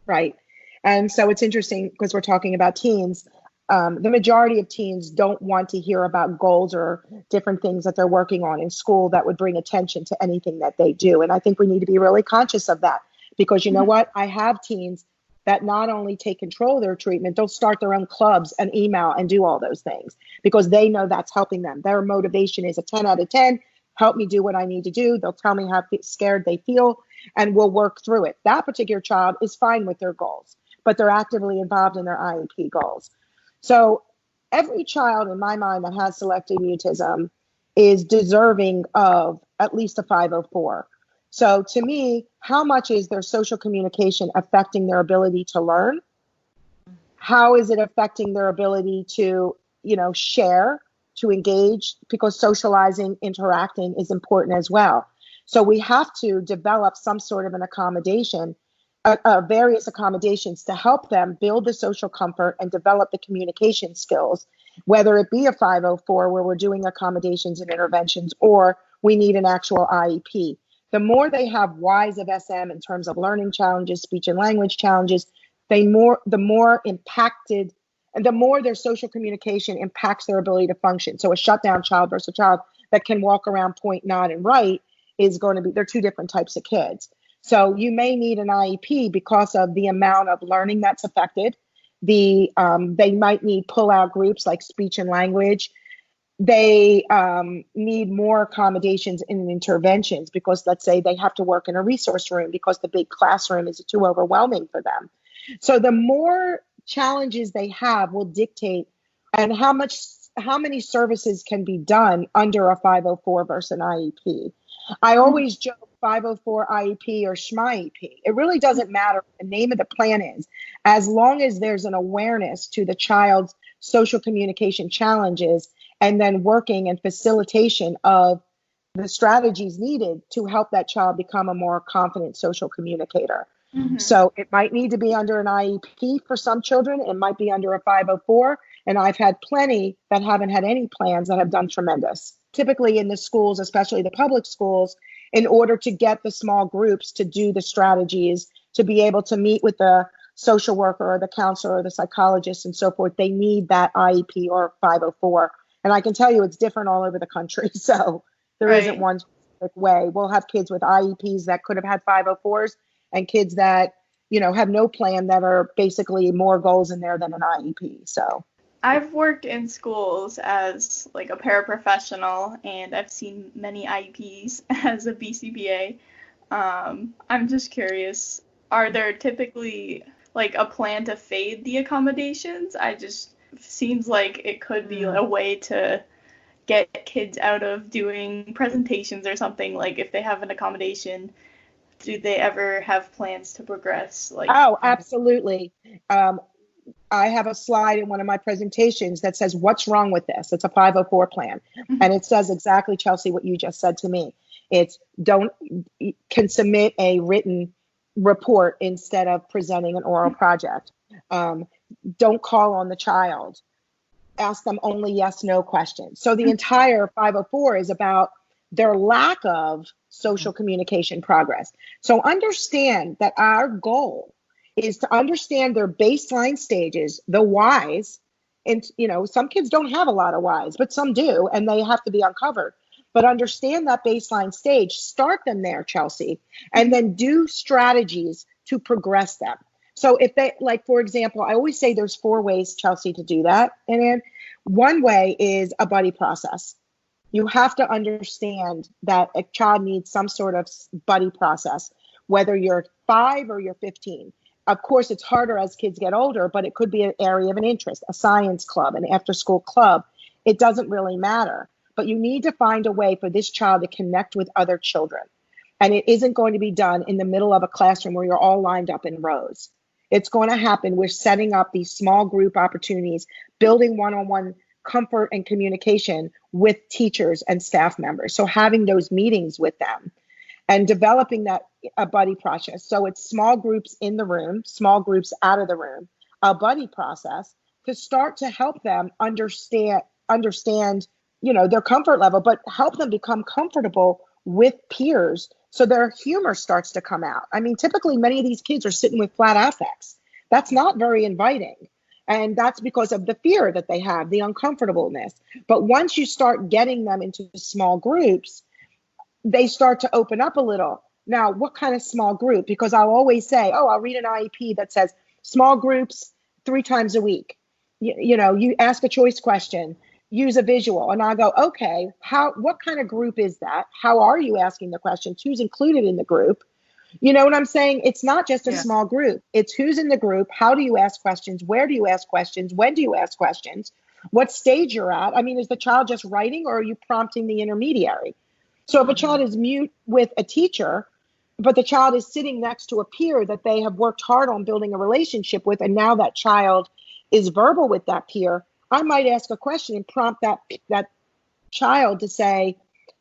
Right. And so it's interesting because we're talking about teens. The majority of teens don't want to hear about goals or different things that they're working on in school that would bring attention to anything that they do. And I think we need to be really conscious of that because you know what? I have teens that not only take control of their treatment, they'll start their own clubs and email and do all those things because they know that's helping them. Their motivation is a 10 out of 10. Help me do what I need to do. They'll tell me how scared they feel and we'll work through it. That particular child is fine with their goals, but they're actively involved in their IEP goals. So every child in my mind that has selective mutism is deserving of at least a 504. So to me, how much is their social communication affecting their ability to learn? How is it affecting their ability to, share, to engage? Because socializing, interacting is important as well. So we have to develop some sort of an accommodation various accommodations to help them build the social comfort and develop the communication skills, whether it be a 504 where we're doing accommodations and interventions, or we need an actual IEP. The more they have Ys of SM in terms of learning challenges, speech and language challenges, the more impacted and the more their social communication impacts their ability to function. So a shutdown child versus a child that can walk around, point, nod, and write is going to be, they're two different types of kids. So you may need an IEP because of the amount of learning that's affected. They might need pull-out groups like speech and language. They need more accommodations and interventions because, let's say, they have to work in a resource room because the big classroom is too overwhelming for them. So the more challenges they have will dictate and how many services can be done under a 504 versus an IEP. I always joke 504 IEP or SHMIEP. It really doesn't matter what the name of the plan is, as long as there's an awareness to the child's social communication challenges and then working and facilitation of the strategies needed to help that child become a more confident social communicator. Mm-hmm. So it might need to be under an IEP for some children. It might be under a 504. And I've had plenty that haven't had any plans that have done tremendous. Typically in the schools, especially the public schools, in order to get the small groups to do the strategies, to be able to meet with the social worker or the counselor or the psychologist and so forth, they need that IEP or 504. And I can tell you it's different all over the country. So there isn't one specific way. We'll have kids with IEPs that could have had 504s and kids that, have no plan that are basically more goals in there than an IEP. So I've worked in schools as like a paraprofessional, and I've seen many IEPs as a BCBA. I'm just curious, are there typically like a plan to fade the accommodations? Seems like it could be a way to get kids out of doing presentations or something. Like if they have an accommodation, do they ever have plans to progress? Oh, absolutely. I have a slide in one of my presentations that says, what's wrong with this? It's a 504 plan. Mm-hmm. And it says exactly, Chelsea, what you just said to me. It's can submit a written report instead of presenting an oral project. Don't call on the child. Ask them only yes, no questions. So the entire 504 is about their lack of social communication progress. So understand that our goal is to understand their baseline stages, the whys. And, some kids don't have a lot of whys, but some do, and they have to be uncovered. But understand that baseline stage, start them there, Chelsea, and then do strategies to progress them. So if they, like, for example, I always say there's 4 ways, Chelsea, to do that. And then one way is a buddy process. You have to understand that a child needs some sort of buddy process, whether you're 5 or you're 15. Of course, it's harder as kids get older, but it could be an area of an interest, a science club, an after-school club. It doesn't really matter. But you need to find a way for this child to connect with other children. And it isn't going to be done in the middle of a classroom where you're all lined up in rows. It's going to happen. We're setting up these small group opportunities, building one-on-one comfort and communication with teachers and staff members. So having those meetings with them and developing a buddy process. So it's small groups in the room, small groups out of the room, a buddy process to start to help them understand, their comfort level, but help them become comfortable with peers so their humor starts to come out. I mean, typically many of these kids are sitting with flat affects. That's not very inviting. And that's because of the fear that they have, the uncomfortableness. But once you start getting them into small groups, they start to open up a little. Now, what kind of small group? Because I'll always say, I'll read an IEP that says small groups 3 times a week. You ask a choice question, use a visual. And I go, okay, what kind of group is that? How are you asking the questions? Who's included in the group? You know what I'm saying? It's not just a small group. It's who's in the group. How do you ask questions? Where do you ask questions? When do you ask questions? What stage you're at? I mean, is the child just writing or are you prompting the intermediary? So if a child is mute with a teacher, but the child is sitting next to a peer that they have worked hard on building a relationship with, and now that child is verbal with that peer, I might ask a question and prompt that child to say,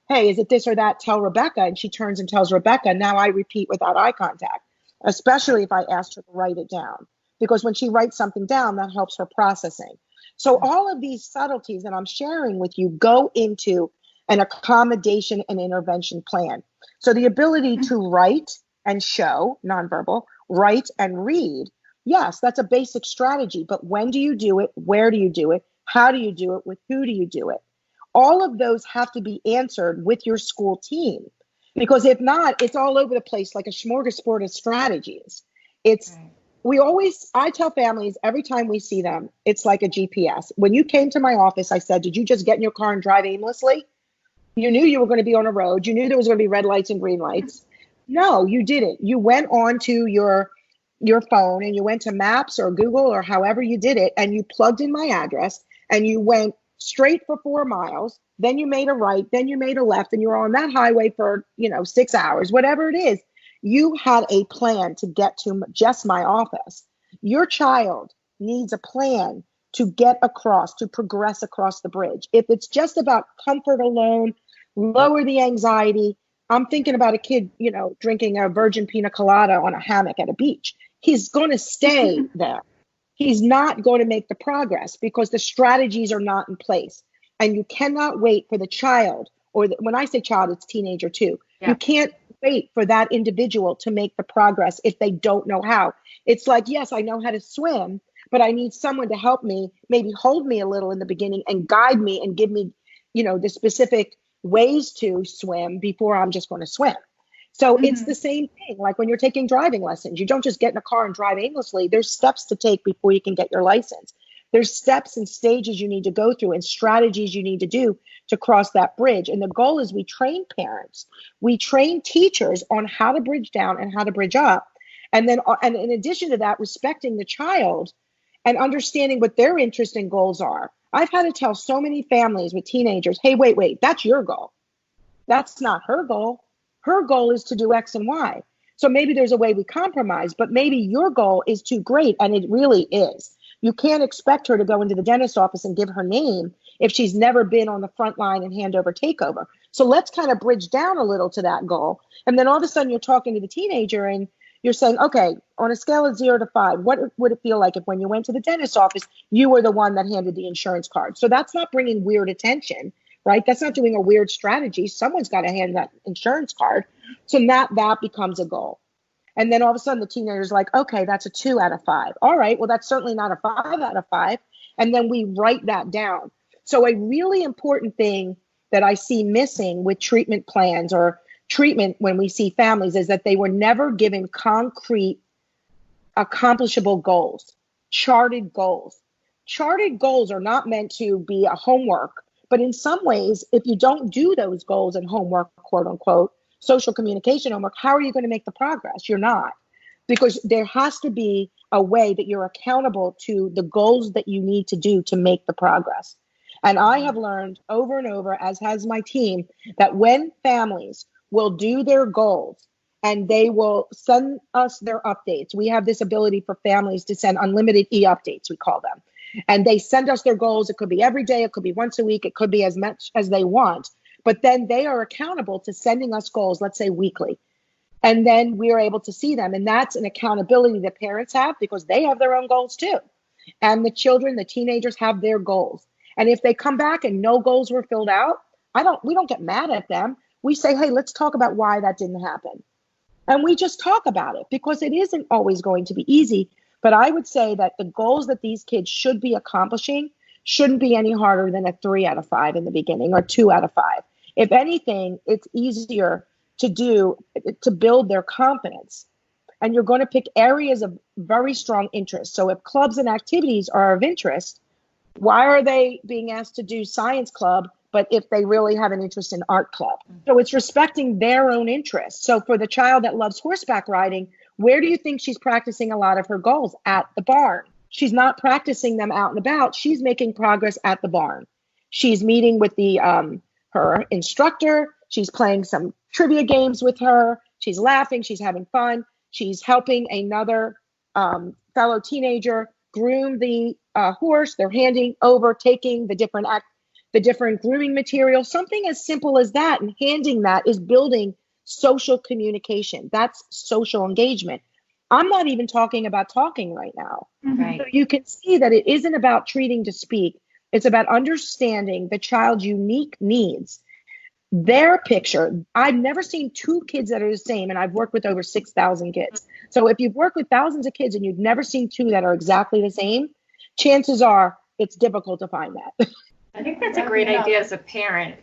hey, is it this or that? Tell Rebecca. And she turns and tells Rebecca. Now I repeat without eye contact. especially if I asked her to write it down, because when she writes something down, that helps her processing. So all of these subtleties that I'm sharing with you go into an accommodation and intervention plan. So the ability to write and show, nonverbal, write and read, yes, that's a basic strategy. But when do you do it? Where do you do it? How do you do it? With who do you do it? All of those have to be answered with your school team. Because if not, it's all over the place like a smorgasbord of strategies. It's I tell families every time we see them, it's like a GPS. When you came to my office, I said, did you just get in your car and drive aimlessly? You knew you were going to be on a road. You knew there was going to be red lights and green lights. No, you didn't. You went on to your phone and you went to Maps or Google or however you did it, and you plugged in my address and you went straight for 4 miles. Then you made a right, then you made a left, and you were on that highway for, 6 hours, whatever it is. You had a plan to get to just my office. Your child needs a plan to get across, to progress across the bridge. If it's just about comfort alone, lower the anxiety. I'm thinking about a kid, drinking a virgin pina colada on a hammock at a beach. He's going to stay there. He's not going to make the progress because the strategies are not in place. And you cannot wait for the child, when I say child, it's teenager too. Yeah. You can't wait for that individual to make the progress if they don't know how. It's like, yes, I know how to swim, but I need someone to help me, maybe hold me a little in the beginning and guide me and give me, the specific ways to swim before I'm just going to swim. So it's the same thing. Like when you're taking driving lessons, you don't just get in a car and drive aimlessly. There's steps to take before you can get your license. There's steps and stages you need to go through and strategies you need to do to cross that bridge. And the goal is we train parents, we train teachers on how to bridge down and how to bridge up. And then, and in addition to that, respecting the child and understanding what their interests and goals are. I've had to tell so many families with teenagers, hey, wait, that's your goal. That's not her goal. Her goal is to do X and Y. So maybe there's a way we compromise, but maybe your goal is too great, and it really is. You can't expect her to go into the dentist's office and give her name if she's never been on the front line and handover takeover. So let's kind of bridge down a little to that goal. And then all of a sudden you're talking to the teenager and you're saying, okay, on a scale of 0 to 5, what would it feel like if when you went to the dentist's office, you were the one that handed the insurance card? So that's not bringing weird attention, right? That's not doing a weird strategy. Someone's got to hand that insurance card. So that becomes a goal. And then all of a sudden the teenager's like, okay, that's a 2 out of 5. All right, well, that's certainly not a 5 out of 5. And then we write that down. So a really important thing that I see missing with treatment plans or treatment when we see families is that they were never given concrete, accomplishable goals, charted goals. Charted goals are not meant to be a homework, but in some ways, if you don't do those goals and homework, quote unquote, social communication homework, how are you going to make the progress? You're not, because there has to be a way that you're accountable to the goals that you need to do to make the progress. And I have learned over and over, as has my team, that when families will do their goals and they will send us their updates, we have this ability for families to send unlimited e-updates, we call them. And they send us their goals. It could be every day, it could be once a week, it could be as much as they want. But then they are accountable to sending us goals, let's say weekly. And then we are able to see them. And that's an accountability that parents have because they have their own goals too. And the children, the teenagers have their goals. And if they come back and no goals were filled out, we don't get mad at them. We say, hey, let's talk about why that didn't happen. And we just talk about it because it isn't always going to be easy. But I would say that the goals that these kids should be accomplishing shouldn't be any harder than a 3 out of 5 in the beginning or 2 out of 5. If anything, it's easier to build their confidence. And you're going to pick areas of very strong interest. So if clubs and activities are of interest, why are they being asked to do science club, but if they really have an interest in art club? So it's respecting their own interests. So for the child that loves horseback riding, where do you think she's practicing a lot of her goals? At the barn. She's not practicing them out and about. She's making progress at the barn. She's meeting with her instructor. She's playing some trivia games with her. She's laughing. She's having fun. She's helping another fellow teenager groom the horse. They're handing over, taking the different grooming material. Something as simple as that, and handing that is building social communication. That's social engagement. I'm not even talking about talking right now. Right. So you can see that it isn't about treating to speak. It's about understanding the child's unique needs, their picture. I've never seen two kids that are the same, and I've worked with over 6,000 kids. So if you've worked with thousands of kids and you've never seen two that are exactly the same, chances are it's difficult to find that. I think that's a great idea as a parent.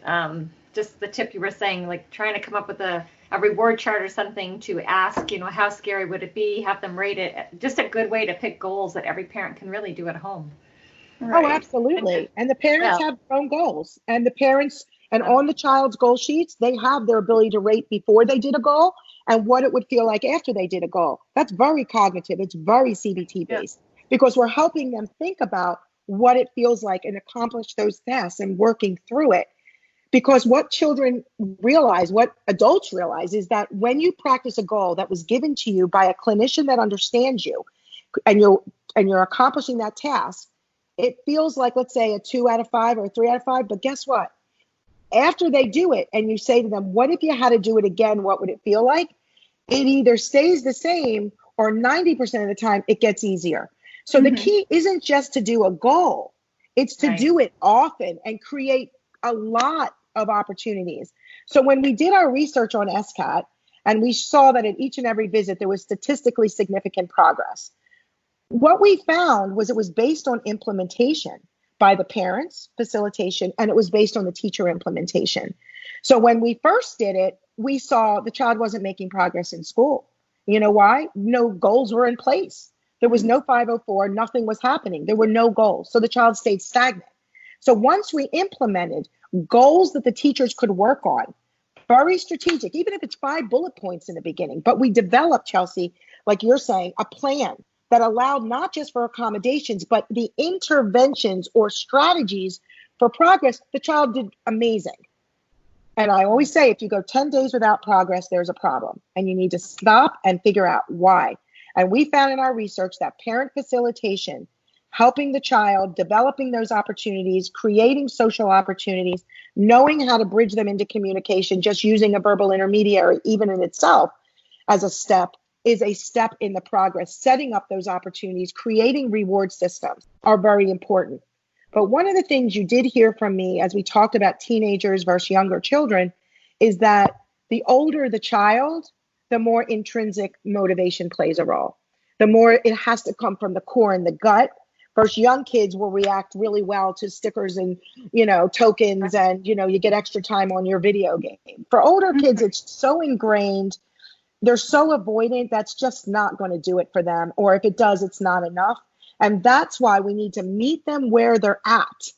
Just the tip you were saying, like trying to come up with a reward chart or something to ask, how scary would it be? Have them rate it. Just a good way to pick goals that every parent can really do at home. Right. Oh, absolutely. And the parents have their own goals. And the parents, and on the child's goal sheets, they have their ability to rate before they did a goal and what it would feel like after they did a goal. That's very cognitive. It's very CBT based because we're helping them think about what it feels like and accomplish those tasks and working through it. Because what children realize, what adults realize, is that when you practice a goal that was given to you by a clinician that understands you, and you're accomplishing that task, it feels like, let's say, a 2 out of 5 or a 3 out of 5. But guess what? After they do it, and you say to them, "What if you had to do it again? What would it feel like?" It either stays the same, or 90% of the time, it gets easier. So the key isn't just to do a goal; it's to do it often and create a lot of opportunities. So when we did our research on SCAT and we saw that at each and every visit there was statistically significant progress, what we found was it was based on implementation by the parents, facilitation, and it was based on the teacher implementation. So when we first did it, we saw the child wasn't making progress in school. You know why? No goals were in place. There was no 504, nothing was happening. There were no goals. So the child stayed stagnant. So once we implemented goals that the teachers could work on, very strategic, even if it's 5 bullet points in the beginning, but we developed, Chelsea, like you're saying, a plan that allowed not just for accommodations, but the interventions or strategies for progress. The child did amazing. And I always say, if you go 10 days without progress, there's a problem and you need to stop and figure out why. And we found in our research that parent facilitation, helping the child, developing those opportunities, creating social opportunities, knowing how to bridge them into communication, just using a verbal intermediary, even in itself as a step, is a step in the progress. Setting up those opportunities, creating reward systems are very important. But one of the things you did hear from me as we talked about teenagers versus younger children is that the older the child, the more intrinsic motivation plays a role. The more it has to come from the core and the gut. Versus young kids will react really well to stickers and, tokens and, you get extra time on your video game. For older kids, it's so ingrained. They're so avoidant, that's just not going to do it for them. Or if it does, it's not enough. And that's why we need to meet them where they're at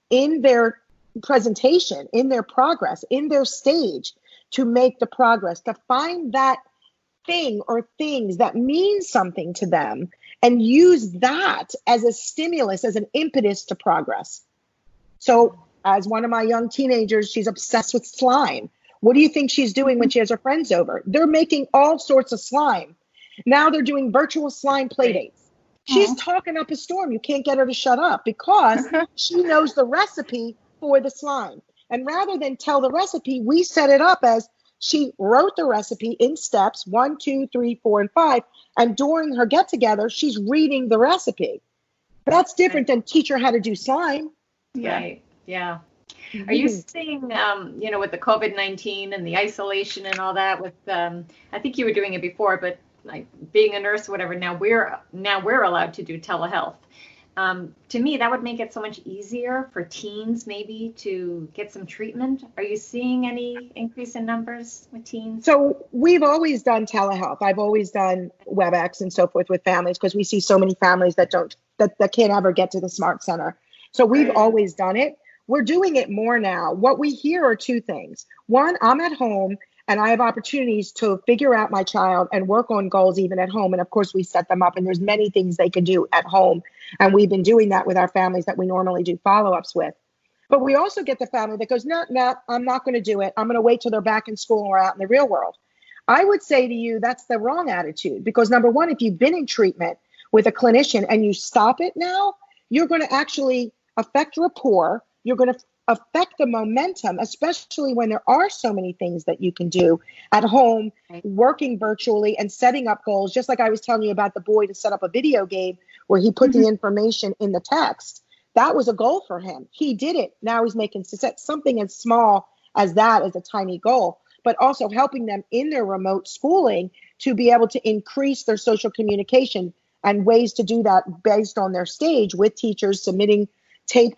in their presentation, in their progress, in their stage to make the progress, to find that thing or things that mean something to them and use that as a stimulus, as an impetus to progress. So as one of my young teenagers, she's obsessed with slime. What do you think she's doing when she has her friends over? They're making all sorts of slime. Now they're doing virtual slime play dates. She's talking up a storm. You can't get her to shut up because she knows the recipe for the slime. And rather than tell the recipe, we set it up as she wrote the recipe in steps 1, 2, 3, 4, and 5. And during her get together, she's reading the recipe. That's different than teach her how to do slime. Right. Yeah. Are you seeing, with the COVID-19 and the isolation and all that with, I think you were doing it before, but like being a nurse, whatever, now we're allowed to do telehealth. To me, that would make it so much easier for teens maybe to get some treatment. Are you seeing any increase in numbers with teens? So we've always done telehealth. I've always done WebEx and so forth with families because we see so many families that can't ever get to the Smart Center. So we've always done it. We're doing it more now. What we hear are 2 things. One, I'm at home and I have opportunities to figure out my child and work on goals even at home. And of course, we set them up and there's many things they can do at home. And we've been doing that with our families that we normally do follow-ups with. But we also get the family that goes, no, I'm not going to do it. I'm going to wait till they're back in school or out in the real world. I would say to you, that's the wrong attitude. Because number one, if you've been in treatment with a clinician and you stop it now, you're going to actually affect rapport. You're going to affect the momentum, especially when there are so many things that you can do at home, Right. working virtually and setting up goals. Just like I was telling you about the boy to set up a video game where he put Mm-hmm. the information in the text. That was a goal for him. He did it. Now he's making something as small as that as a tiny goal, but also helping them in their remote schooling to be able to increase their social communication, and ways to do that based on their stage with teachers submitting tape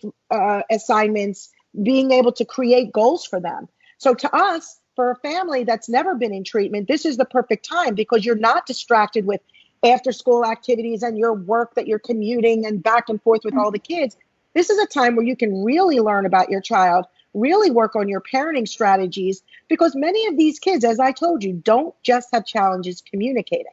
assignments, being able to create goals for them. So to us, for a family that's never been in treatment, this is the perfect time because you're not distracted with after school activities and your work that you're commuting and back and forth with all the kids. This is a time where you can really learn about your child, really work on your parenting strategies, because many of these kids, as I told you, don't just have challenges communicating.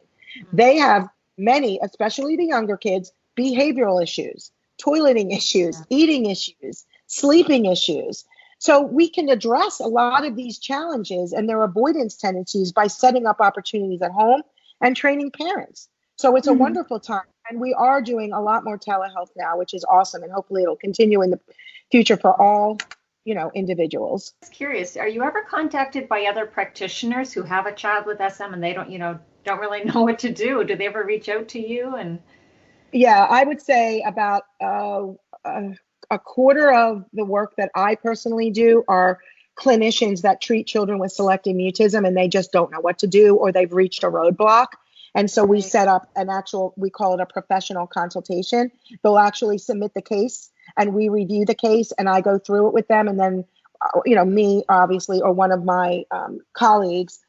They have many, especially the younger kids, behavioral issues, toileting issues, eating issues, sleeping issues. So we can address a lot of these challenges and their avoidance tendencies by setting up opportunities at home and training parents. So it's a wonderful time. And we are doing a lot more telehealth now, which is awesome. And hopefully it'll continue in the future for all, individuals. I was curious, are you ever contacted by other practitioners who have a child with SM and they don't really know what to do? Do they ever reach out to you? And Yeah, I would say about a quarter of the work that I personally do are clinicians that treat children with selective mutism and they just don't know what to do or they've reached a roadblock. And so we set up we call it a professional consultation. They'll actually submit the case and we review the case and I go through it with them. And then, me obviously, or one of my colleagues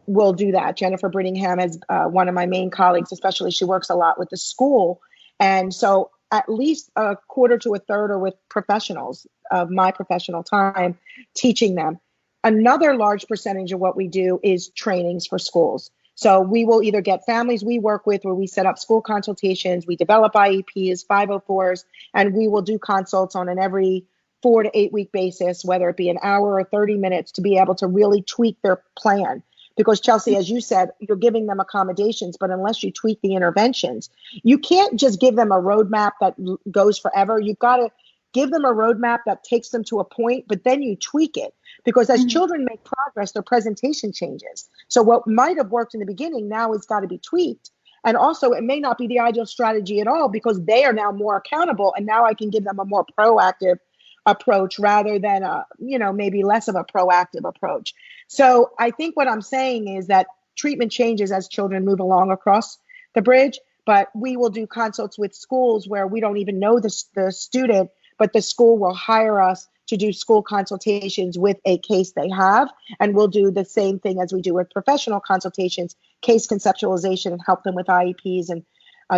will do that. Jennifer Brittingham is one of my main colleagues, especially she works a lot with the school. And so at least a quarter to a third are with professionals of my professional time teaching them. Another large percentage of what we do is trainings for schools. So we will either get families we work with where we set up school consultations, we develop IEPs, 504s, and we will do consults on an every 4 to 8 week basis, whether it be an hour or 30 minutes to be able to really tweak their plan. Because Chelsea, as you said, you're giving them accommodations, but unless you tweak the interventions, you can't just give them a roadmap that goes forever. You've got to give them a roadmap that takes them to a point, but then you tweak it. Because as children make progress, their presentation changes. So what might have worked in the beginning now has got to be tweaked. And also it may not be the ideal strategy at all because they are now more accountable. And now I can give them a more proactive approach rather than maybe less of a proactive approach. So I think what I'm saying is that treatment changes as children move along across the bridge, but we will do consults with schools where we don't even know the student, but the school will hire us to do school consultations with a case they have. And we'll do the same thing as we do with professional consultations, case conceptualization, and help them with IEPs and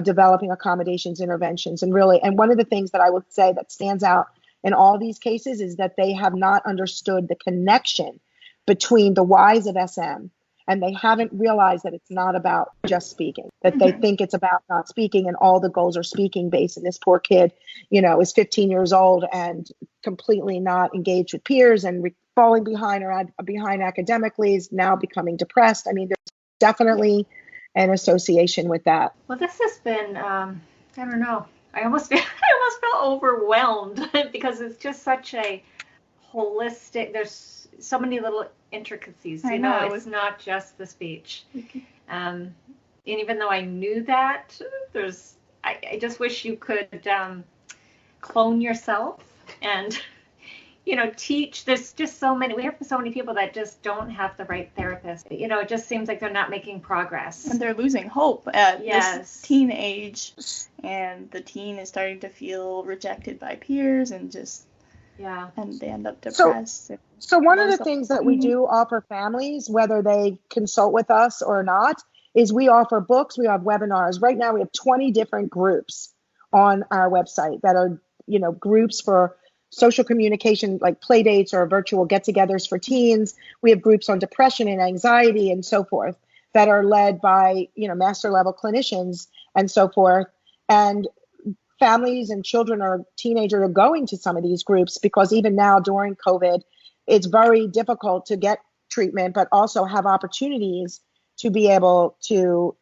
developing accommodations, interventions. And one of the things that I would say that stands out in all these cases is that they have not understood the connection between the whys of SM, and they haven't realized that it's not about just speaking, that they think it's about not speaking and all the goals are speaking based. And this poor kid, is 15 years old and completely not engaged with peers and falling behind or behind academically, is now becoming depressed. I mean, there's definitely an association with that. Well, this has been, I don't know. I almost feel overwhelmed because it's just such a holistic, there's so many little intricacies, I know. It's not just the speech. And even though I knew that, I just wish you could clone yourself and, teach. There's just we have so many people that just don't have the right therapist. It just seems like they're not making progress. And they're losing hope at this teen age, and the teen is starting to feel rejected by peers and just, and they end up depressed. So one of the things that we do offer families, whether they consult with us or not, is we offer books, we have webinars. Right now we have 20 different groups on our website that are, groups for social communication, like play dates or virtual get-togethers for teens. We have groups on depression and anxiety and so forth that are led by, master level clinicians and so forth. And families and children or teenagers are going to some of these groups because even now during COVID, it's very difficult to get treatment, but also have opportunities to be able to,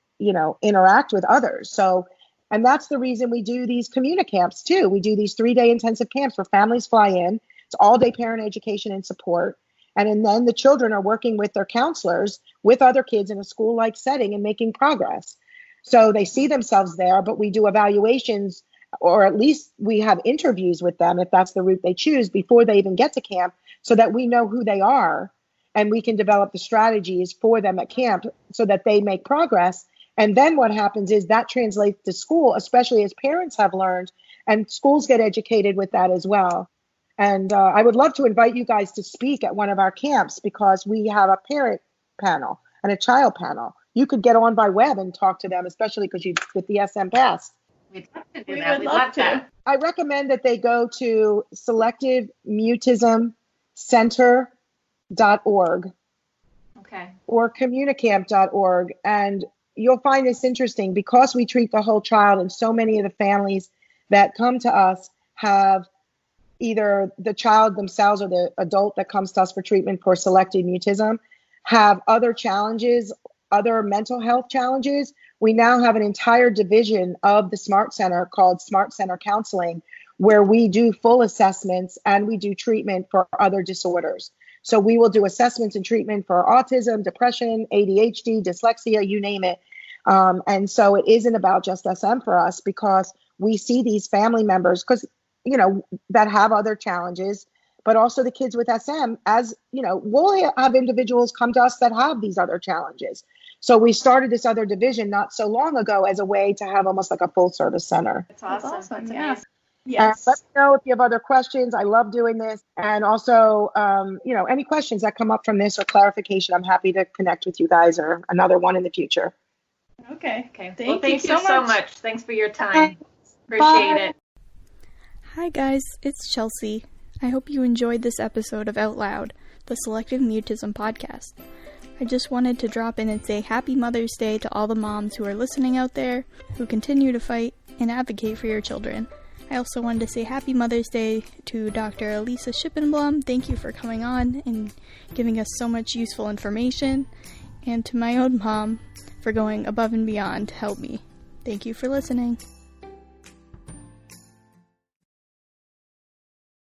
interact with others. So, and that's the reason we do these communicamps too. We do these 3-day intensive camps where families fly in. It's all-day parent education and support. And then the children are working with their counselors, with other kids in a school-like setting and making progress. So they see themselves there, but we do evaluations, or at least we have interviews with them if that's the route they choose before they even get to camp, so that we know who they are and we can develop the strategies for them at camp so that they make progress. And then what happens is that translates to school, especially as parents have learned, and schools get educated with that as well. And I would love to invite you guys to speak at one of our camps, because we have a parent panel and a child panel. You could get on by web and talk to them, especially because you with the SM Pass. We'd love to do that. We'd love to. I recommend that they go to selectivemutismcenter.org. Okay. Or communicamp.org. And you'll find this interesting because we treat the whole child, and so many of the families that come to us have either the child themselves or the adult that comes to us for treatment for selective mutism have other challenges, other mental health challenges. We now have an entire division of the Smart Center called Smart Center Counseling, where we do full assessments and we do treatment for other disorders. So we will do assessments and treatment for autism, depression, ADHD, dyslexia, you name it. And so it isn't about just SM for us, because we see these family members, because that have other challenges, but also the kids with SM, as we'll have individuals come to us that have these other challenges. So we started this other division not so long ago as a way to have almost like a full service center. That's awesome. That's awesome. That's Yeah. amazing. Yes. Let me know if you have other questions. I love doing this. And also, any questions that come up from this or clarification, I'm happy to connect with you guys or another one in the future. Okay. Thank you so much. Thanks for your time. Appreciate Bye. it. Hi guys, it's Chelsea. I hope you enjoyed this episode of Out Loud, the Selective Mutism podcast. I just wanted to drop in and say Happy Mother's Day to all the moms who are listening out there, who continue to fight and advocate for your children. I also wanted to say Happy Mother's Day to Dr. Elisa Shipon-Blum. Thank you for coming on and giving us so much useful information. And to my own mom for going above and beyond to help me. Thank you for listening.